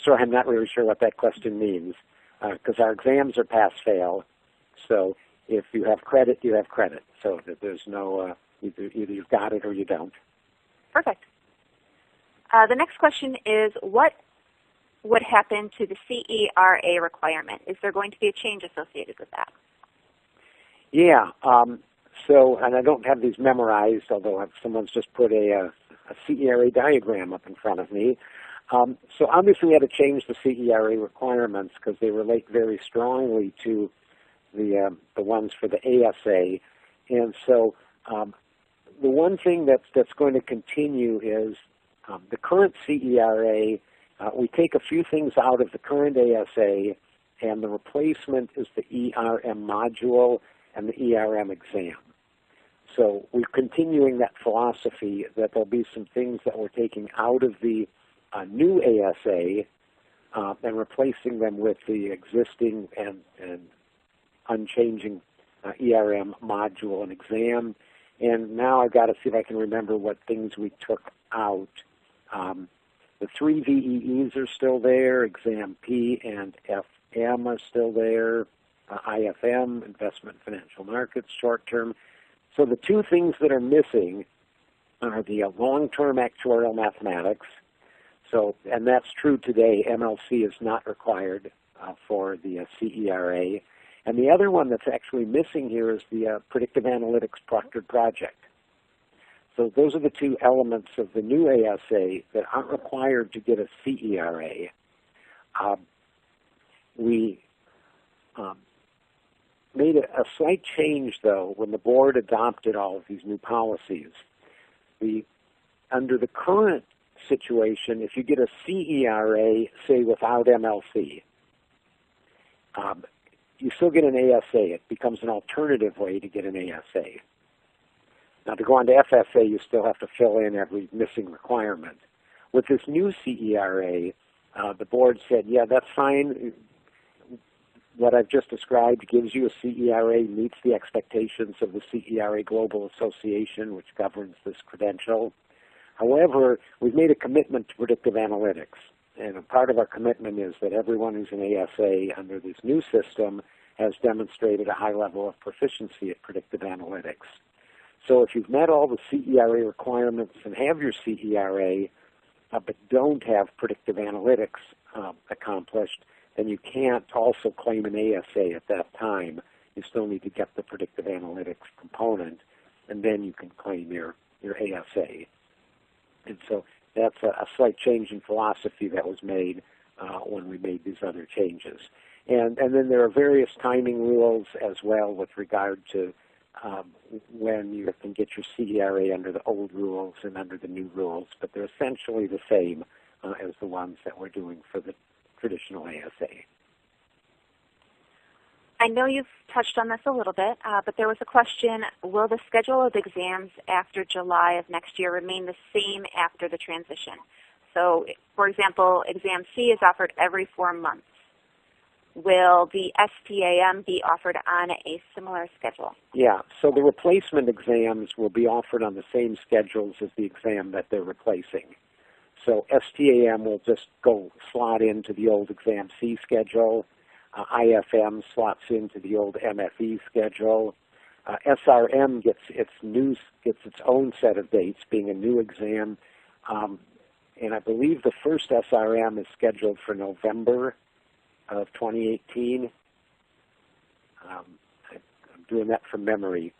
sorry, I'm not really sure what that question means, because our exams are pass-fail. So if you have credit, you have credit. So that there's no, either you've got it or you don't. Perfect. The next question is, what would happen to the CERA requirement? Is there going to be a change associated with that? Yeah. So, and I don't have these memorized, although someone's just put a CERA diagram up in front of me. So obviously we had to change the CERA requirements because they relate very strongly to the ones for the ASA. And so the one thing that's going to continue is the current CERA, we take a few things out of the current ASA, and the replacement is the ERM module and the ERM exam. So we're continuing that philosophy that there'll be some things that we're taking out of the new ASA and replacing them with the existing and unchanging ERM module and exam. And now I've got to see if I can remember what things we took out. The 3 VEEs are still there. Exam P and FM are still there. IFM, investment financial markets, short term. So the 2 things that are missing are the long-term actuarial mathematics. So, and that's true today. MLC is not required for the CERA. And the other one that's actually missing here is the Predictive Analytics Proctored Project. So those are the 2 elements of the new ASA that aren't required to get a CERA. We made a slight change, though, when the board adopted all of these new policies. Under the current situation, if you get a CERA, say without MLC, you still get an ASA. It becomes an alternative way to get an ASA. Now, to go on to FSA, you still have to fill in every missing requirement. With this new CERA, the board said, yeah, that's fine. What I've just described gives you a CERA, meets the expectations of the CERA Global Association, which governs this credential. However, we've made a commitment to predictive analytics. And a part of our commitment is that everyone who's an ASA under this new system has demonstrated a high level of proficiency at predictive analytics. So if you've met all the CERA requirements and have your CERA, but don't have predictive analytics accomplished, then you can't also claim an ASA at that time. You still need to get the predictive analytics component, and then you can claim your ASA. And so that's a slight change in philosophy that was made when we made these other changes. And then there are various timing rules as well with regard to when you can get your CERA under the old rules and under the new rules, but they're essentially the same as the ones that we're doing for the traditional ASA. I know you've touched on this a little bit, but there was a question, will the schedule of exams after July of next year remain the same after the transition? So, for example, Exam C is offered every 4 months. Will the STAM be offered on a similar schedule? Yeah, so the replacement exams will be offered on the same schedules as the exam that they're replacing. So STAM will just go slot into the old Exam C schedule. IFM slots into the old MFE schedule. SRM gets its own set of dates, being a new exam. And I believe the first SRM is scheduled for November of 2018. I'm doing that from memory.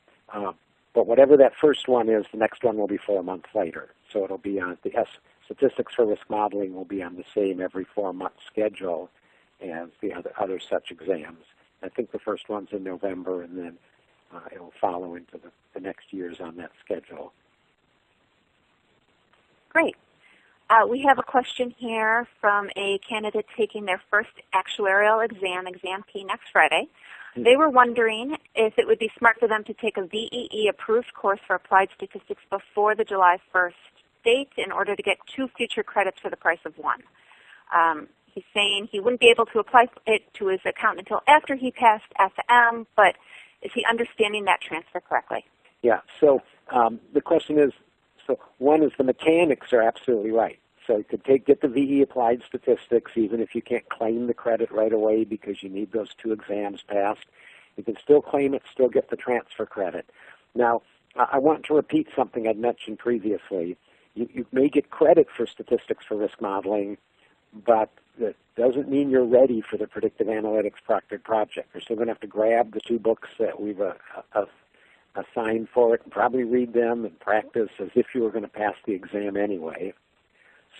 But whatever that first one is, the next one will be 4 months later. So it'll be on the Statistics for Risk Modeling will be on the same every 4-month schedule as the other such exams. I think the first one's in November, and then it will follow into the next years on that schedule. Great. We have a question here from a candidate taking their first actuarial exam, Exam P, next Friday. They were wondering if it would be smart for them to take a VEE-approved course for applied statistics before the July 1st date in order to get 2 future credits for the price of 1. He's saying he wouldn't be able to apply it to his account until after he passed FM, but is he understanding that transfer correctly? Yeah, so the question is, so one is the mechanics are absolutely right. So you could get the VE applied statistics even if you can't claim the credit right away because you need those 2 exams passed. You can still claim it, still get the transfer credit. Now, I want to repeat something I'd mentioned previously. You may get credit for Statistics for Risk Modeling, but that doesn't mean you're ready for the Predictive Analytics Proctored Project. You're still going to have to grab the 2 books that we've assigned for it and probably read them and practice as if you were going to pass the exam anyway.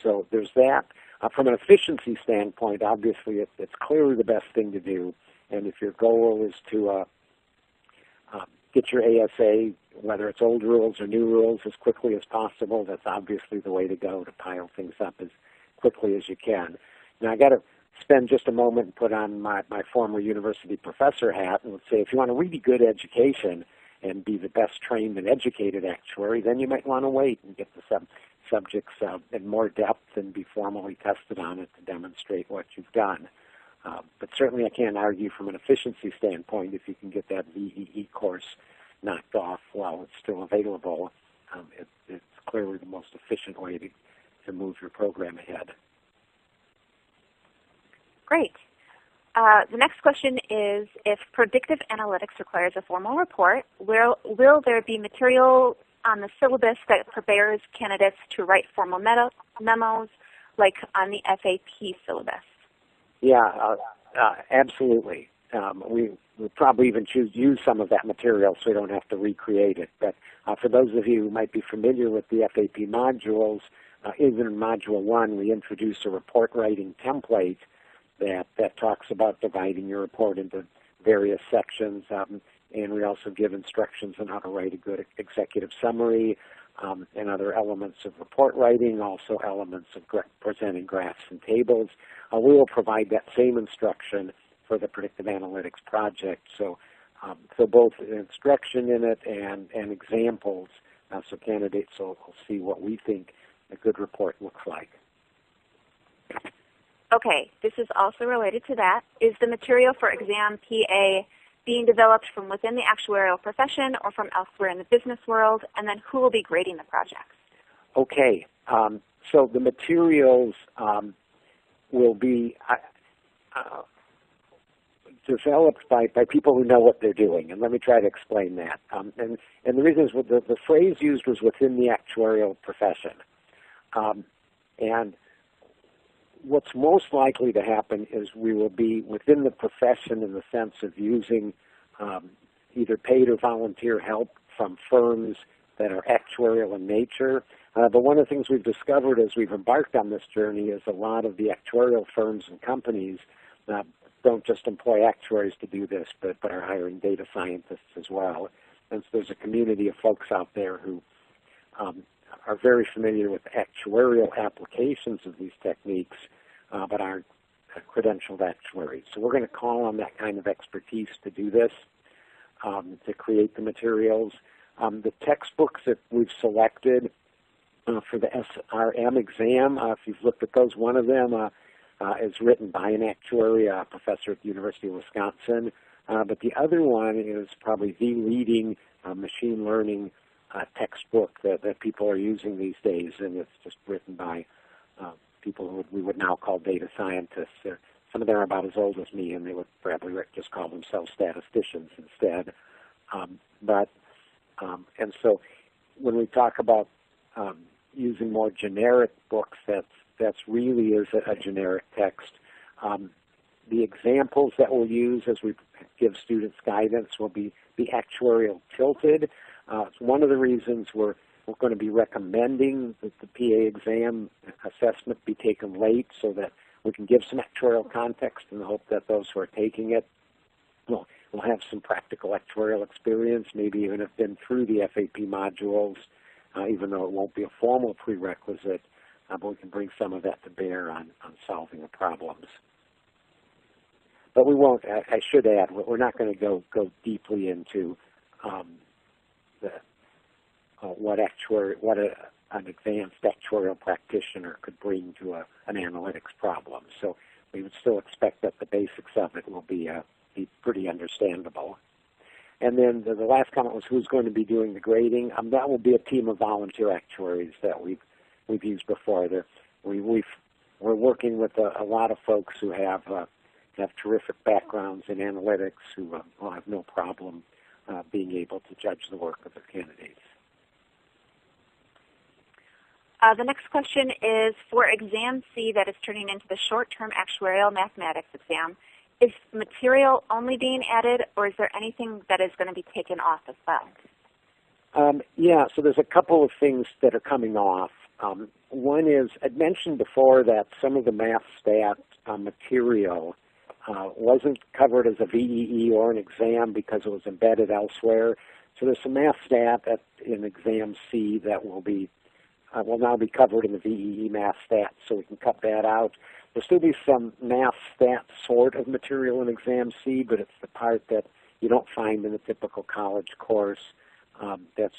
So there's that. From an efficiency standpoint, obviously it's clearly the best thing to do. And if your goal is to get your ASA, whether it's old rules or new rules, as quickly as possible, that's obviously the way to go, to pile things up as quickly as you can. Now, I got to spend just a moment and put on my former university professor hat and say, if you want a really good education and be the best trained and educated actuary, then you might want to wait and get the subjects in more depth and be formally tested on it to demonstrate what you've done. But certainly I can't argue from an efficiency standpoint if you can get that VEE course knocked off while it's still available. It's clearly the most efficient way to move your program ahead. Great. The next question is, if predictive analytics requires a formal report, will there be material on the syllabus that prepares candidates to write formal memos, like on the FAP syllabus? Yeah, absolutely. We would probably even use some of that material so we don't have to recreate it. But for those of you who might be familiar with the FAP modules, even in Module 1, we introduce a report writing template that talks about dividing your report into various sections, and we also give instructions on how to write a good executive summary and other elements of report writing, also elements of presenting graphs and tables. We will provide that same instruction for the predictive analytics project, so both instruction in it and examples, so candidates will see what we think a good report looks like. Okay, this is also related to that. Is the material for exam PA being developed from within the actuarial profession or from elsewhere in the business world? And then who will be grading the projects? Okay, so the materials will be developed by people who know what they're doing, and let me try to explain that. And the reason is the phrase used was within the actuarial profession. And what's most likely to happen is we will be within the profession in the sense of using either paid or volunteer help from firms that are actuarial in nature. But one of the things we've discovered as we've embarked on this journey is a lot of the actuarial firms and companies don't just employ actuaries to do this, but are hiring data scientists as well. And so there's a community of folks out there who are very familiar with actuarial applications of these techniques, but aren't credentialed actuaries. So we're going to call on that kind of expertise to do this, to create the materials. The textbooks that we've selected for the SRM exam, if you've looked at those, one of them is written by an actuary, a professor at the University of Wisconsin, but the other one is probably the leading machine learning textbook that people are using these days, and it's just written by people who we would now call data scientists. Some of them are about as old as me, and they would probably just call themselves statisticians instead. And so when we talk about using more generic books, that's really is a generic text. The examples that we'll use as we give students guidance will be actuarial tilted. It's one of the reasons we're going to be recommending that the PA exam assessment be taken late so that we can give some actuarial context in the hope that those who are taking it will have some practical actuarial experience, maybe even have been through the FAP modules, even though it won't be a formal prerequisite, but we can bring some of that to bear on solving the problems. But we won't, I should add, we're not going to go deeply into what an advanced actuarial practitioner could bring to an analytics problem. So we would still expect that the basics of it will be pretty understandable. And then the last comment was who's going to be doing the grading. That will be a team of volunteer actuaries that we've used before. We're working with a lot of folks who have terrific backgrounds in analytics who will have no problem being able to judge the work of their candidates. The next question is for Exam C that is turning into the short-term actuarial mathematics exam. Is material only being added, or is there anything that is going to be taken off as well? Yeah, so there's a couple of things that are coming off. One is, I'd mentioned before that some of the math stat material wasn't covered as a VEE or an exam because it was embedded elsewhere. So there's some math stat in Exam C that will now be covered in the VEE math stat, so we can cut that out. There'll still be some math stat sort of material in Exam C, but it's the part that you don't find in the typical college course that's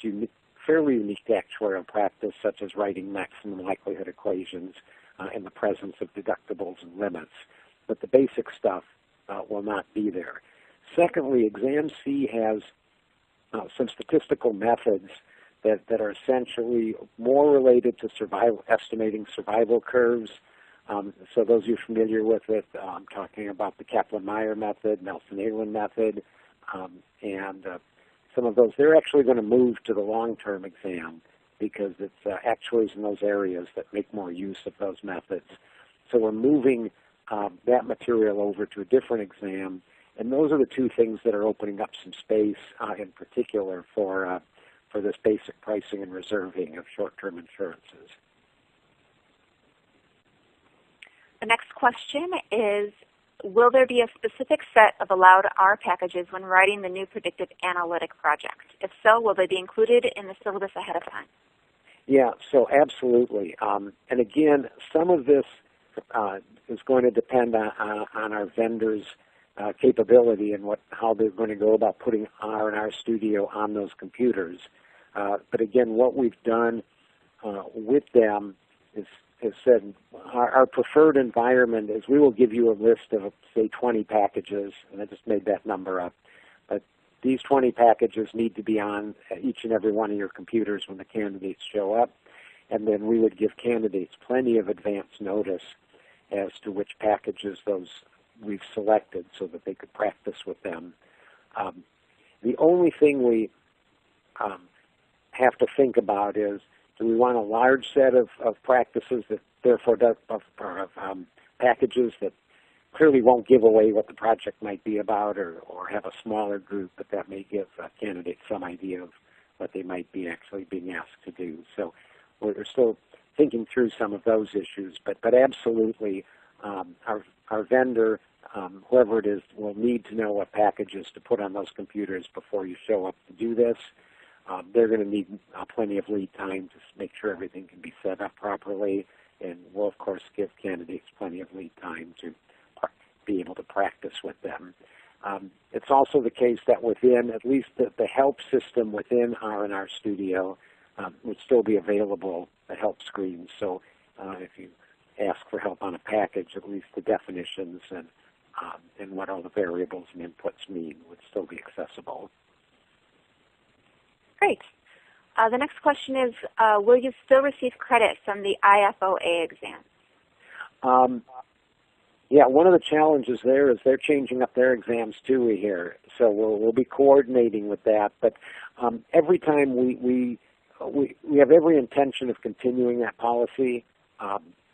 fairly unique to actuarial practice, such as writing maximum likelihood equations in the presence of deductibles and limits. but the basic stuff will not be there. Secondly, Exam C has some statistical methods that are essentially more related to estimating survival curves. So those of you familiar with it, I'm talking about the Kaplan-Meier method, Nelson-Allen method, and some of those. They're actually going to move to the long-term exam because it's actuaries in those areas that make more use of those methods. So we're moving that material over to a different exam, and those are the two things that are opening up some space in particular for this basic pricing and reserving of short-term insurances. The next question is, will there be a specific set of allowed R packages when writing the new predictive analytic project? If so, will they be included in the syllabus ahead of time? Yeah, so absolutely. And again, some of this is going to depend on our vendors' capability and how they're going to go about putting R and R Studio on those computers. But again, what we've done with them is said our preferred environment is we will give you a list of, say, 20 packages, and I just made that number up. But these 20 packages need to be on each and every one of your computers when the candidates show up, and then we would give candidates plenty of advance notice as to which packages those we've selected so that they could practice with them. The only thing we have to think about is, do we want a large set of practices that therefore packages that clearly won't give away what the project might be about, or have a smaller group, but that may give candidates some idea of what they might be actually being asked to do. So we're still thinking through some of those issues, but absolutely our vendor, whoever it is, will need to know what packages to put on those computers before you show up to do this. They're going to need plenty of lead time to make sure everything can be set up properly, and we'll, of course, give candidates plenty of lead time to be able to practice with them. It's also the case that within at least the help system within R&R Studio would still be available, the help screens. So if you ask for help on a package, at least the definitions and what all the variables and inputs mean would still be accessible. Great. The next question is, will you still receive credit from the IFOA exam? Yeah, one of the challenges there is they're changing up their exams too, we hear. So we'll be coordinating with that. But every time we have every intention of continuing that policy.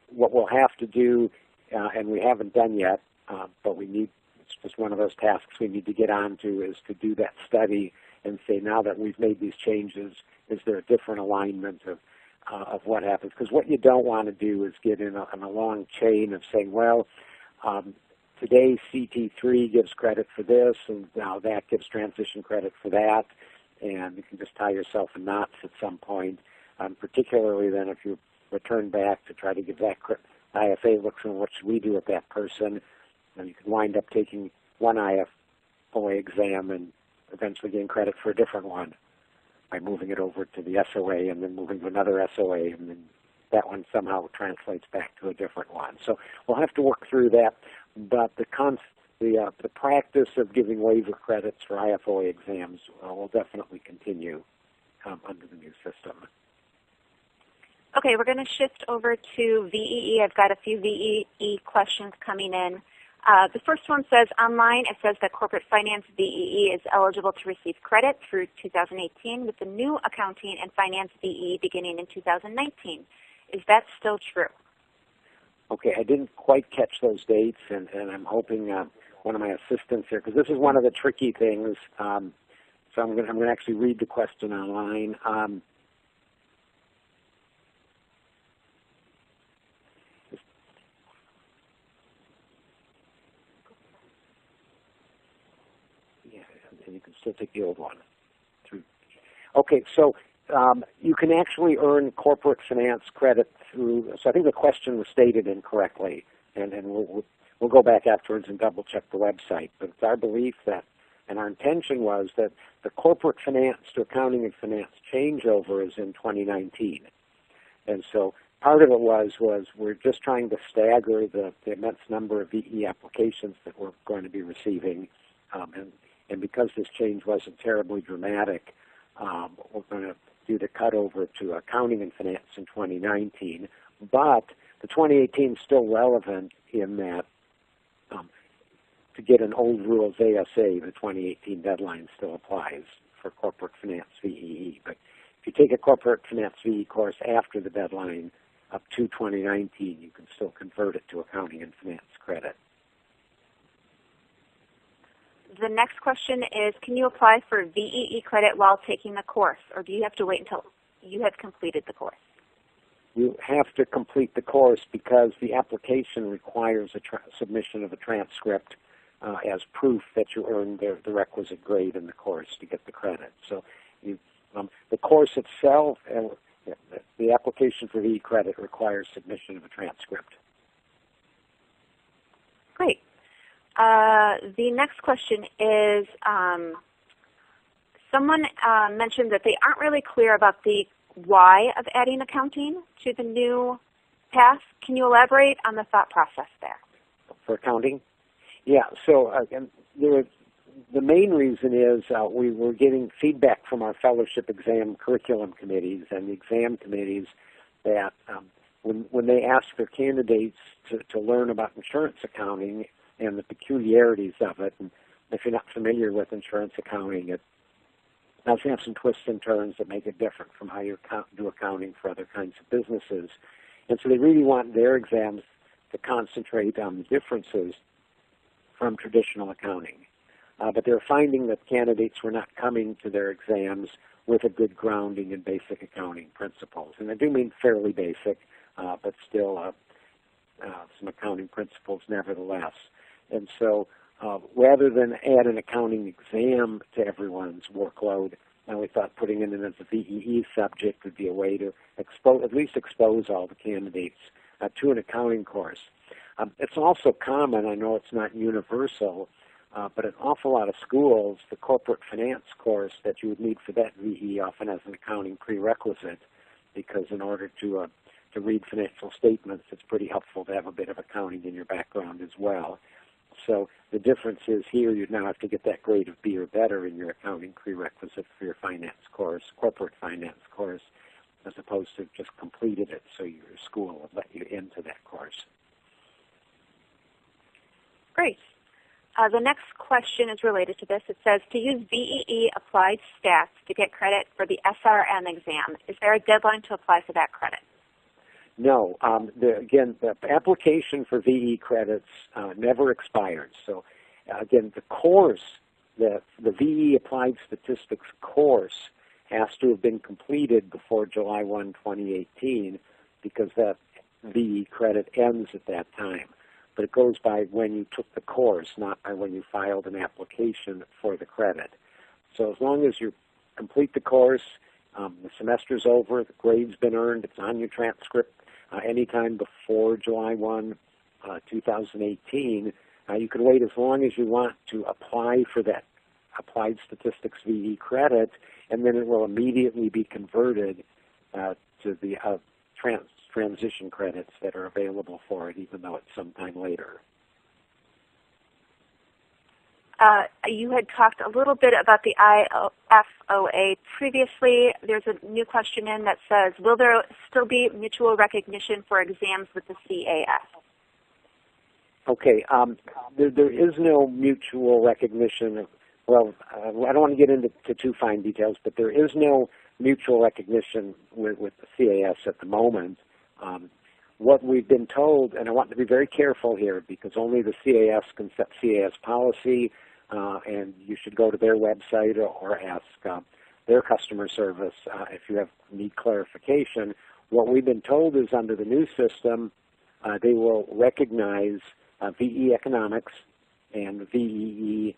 What we'll have to do, and we haven't done yet, but it's just one of those tasks we need to get on to, is to do that study and say, now that we've made these changes, is there a different alignment of what happens? Because what you don't want to do is get in a long chain of saying, well, today CT3 gives credit for this, and now that gives transition credit for that, and you can just tie yourself in knots at some point, particularly then if you return back to try to give that IFA looks at what should we do with that person, and you can wind up taking one IFOA exam and eventually getting credit for a different one by moving it over to the SOA and then moving to another SOA, and then that one somehow translates back to a different one. So we'll have to work through that, but the practice of giving waiver credits for IFOA exams will definitely continue under the new system. Okay, we're going to shift over to VEE. I've got a few VEE questions coming in. The first one says, online it says that corporate finance VEE is eligible to receive credit through 2018 with the new accounting and finance VEE beginning in 2019. Is that still true? Okay, I didn't quite catch those dates, and I'm hoping one of my assistants here, because this is one of the tricky things. So I'm going to actually read the question online. And you can still take the old one. Okay, so you can actually earn corporate finance credit through, so I think the question was stated incorrectly, and we'll go back afterwards and double check the website, but it's our belief that, and our intention was that the corporate finance to accounting and finance changeover is in 2019. And so part of it was we're just trying to stagger the immense number of VE applications that we're going to be receiving, and because this change wasn't terribly dramatic, we're going to do the cutover to accounting and finance in 2019. But the 2018 is still relevant in that to get an old rules ASA, the 2018 deadline still applies for corporate finance VEE. But if you take a corporate finance VE course after the deadline up to 2019, you can still convert it to accounting and finance credit. The next question is, can you apply for VEE credit while taking the course, or do you have to wait until you have completed the course? You have to complete the course because the application requires a submission of a transcript as proof that you earned the requisite grade in the course to get the credit. So the course itself, the application for VE credit requires submission of a transcript. Great. The next question is, someone mentioned that they aren't really clear about the why of adding accounting to the new path. Can you elaborate on the thought process there? For accounting? Yeah, so the main reason is we were getting feedback from our fellowship exam curriculum committees and the exam committees that when they ask their candidates to learn about insurance accounting and the peculiarities of it, and if you're not familiar with insurance accounting, it does have some twists and turns that make it different from how you do accounting for other kinds of businesses. And so they really want their exams to concentrate on the differences from traditional accounting. But they're finding that candidates were not coming to their exams with a good grounding in basic accounting principles. And I do mean fairly basic, but still some accounting principles nevertheless. And so rather than add an accounting exam to everyone's workload, we thought putting it in as a VEE subject would be a way to at least expose all the candidates to an accounting course. It's also common, I know it's not universal, but an awful lot of schools, the corporate finance course that you would need for that VE often has an accounting prerequisite, because in order to read financial statements, it's pretty helpful to have a bit of accounting in your background as well. So the difference is here you now have to get that grade of B or better in your accounting prerequisite for your finance course, corporate finance course, as opposed to just completed it so your school will let you into that course. Great. The next question is related to this. It says, to use VEE applied stats to get credit for the SRM exam, is there a deadline to apply for that credit? No. Again, the application for VE credits never expires. So, again, the course, the VE Applied Statistics course has to have been completed before July 1, 2018, because that VE credit ends at that time. But it goes by when you took the course, not by when you filed an application for the credit. So as long as you complete the course, the semester's over, the grade's been earned, it's on your transcript, anytime before July 1, 2018, you can wait as long as you want to apply for that Applied Statistics VE credit, and then it will immediately be converted to the transition credits that are available for it, even though it's sometime later. You had talked a little bit about the IFOA previously. There's a new question in that says, will there still be mutual recognition for exams with the CAS? Okay, there is no mutual recognition. Well, I don't want to get into too fine details, but there is no mutual recognition with the CAS at the moment. What we've been told, and I want to be very careful here because only the CAS can set CAS policy, and you should go to their website or ask their customer service if you need clarification. What we've been told is under the new system, they will recognize VE Economics and VEE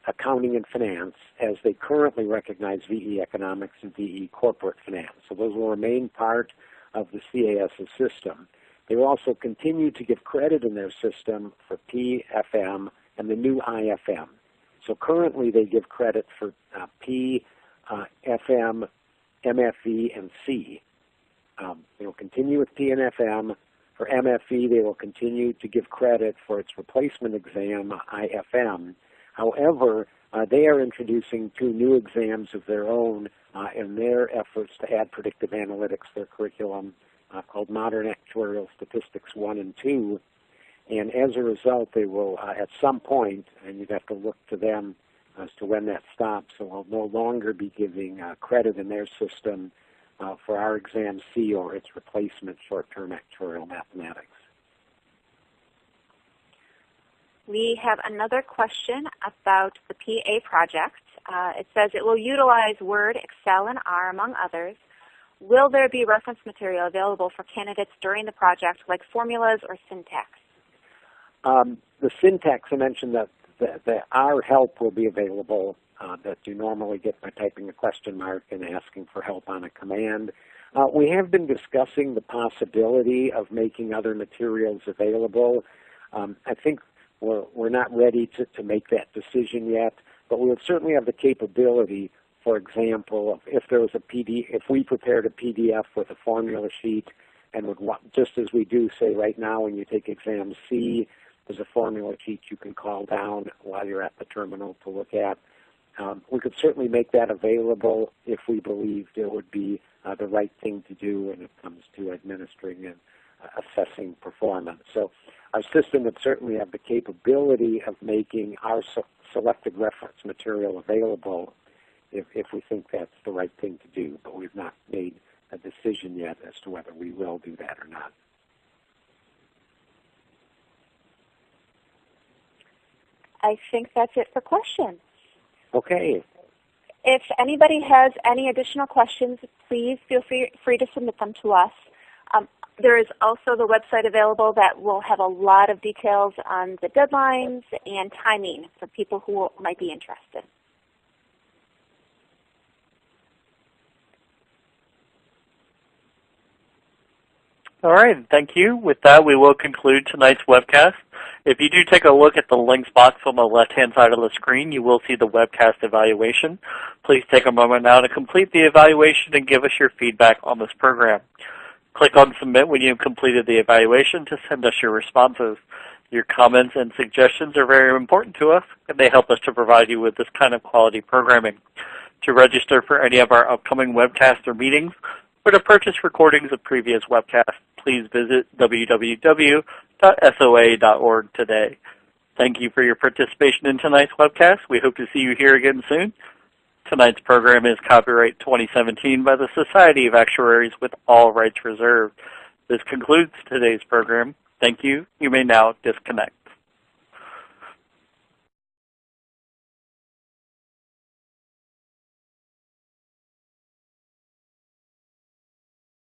Accounting and Finance as they currently recognize VE Economics and VE Corporate Finance. So those will remain part of the CAS's system. They will also continue to give credit in their system for P, FM, and the new IFM. So currently they give credit for P, FM, MFE, and C. They will continue with PNFM. For MFE, they will continue to give credit for its replacement exam, IFM. However, they are introducing 2 new exams of their own in their efforts to add predictive analytics to their curriculum called Modern Actuarial Statistics 1 and 2. And as a result, they will, at some point, and you'd have to look to them as to when that stops, so we'll no longer be giving credit in their system for our exam C or its replacement, short-term actuarial mathematics. We have another question about the PA project. It says it will utilize Word, Excel, and R, among others. Will there be reference material available for candidates during the project, like formulas or syntax? The syntax, I mentioned that the R help will be available that you normally get by typing a question mark and asking for help on a command. We have been discussing the possibility of making other materials available. I think we're not ready to make that decision yet, but we would certainly have the capability, for example, if there was a PDF, if we prepared a PDF with a formula sheet and would want, just as we do, say right now when you take exam C, there's a formula sheet you can call down while you're at the terminal to look at. We could certainly make that available if we believed it would be the right thing to do when it comes to administering and assessing performance. So our system would certainly have the capability of making our selected reference material available if we think that's the right thing to do, but we've not made a decision yet as to whether we will do that or not. I think that's it for questions. Okay. If anybody has any additional questions, please feel free to submit them to us. There is also the website available that will have a lot of details on the deadlines and timing for people who might be interested. All right, thank you. With that, we will conclude tonight's webcast. If you do take a look at the links box on the left-hand side of the screen, you will see the webcast evaluation. Please take a moment now to complete the evaluation and give us your feedback on this program. Click on Submit when you've completed the evaluation to send us your responses. Your comments and suggestions are very important to us, and they help us to provide you with this kind of quality programming. To register for any of our upcoming webcasts or meetings, or to purchase recordings of previous webcasts, please visit www.soa.org today. Thank you for your participation in tonight's webcast. We hope to see you here again soon. Tonight's program is copyright 2017 by the Society of Actuaries with all rights reserved. This concludes today's program. Thank you. You may now disconnect.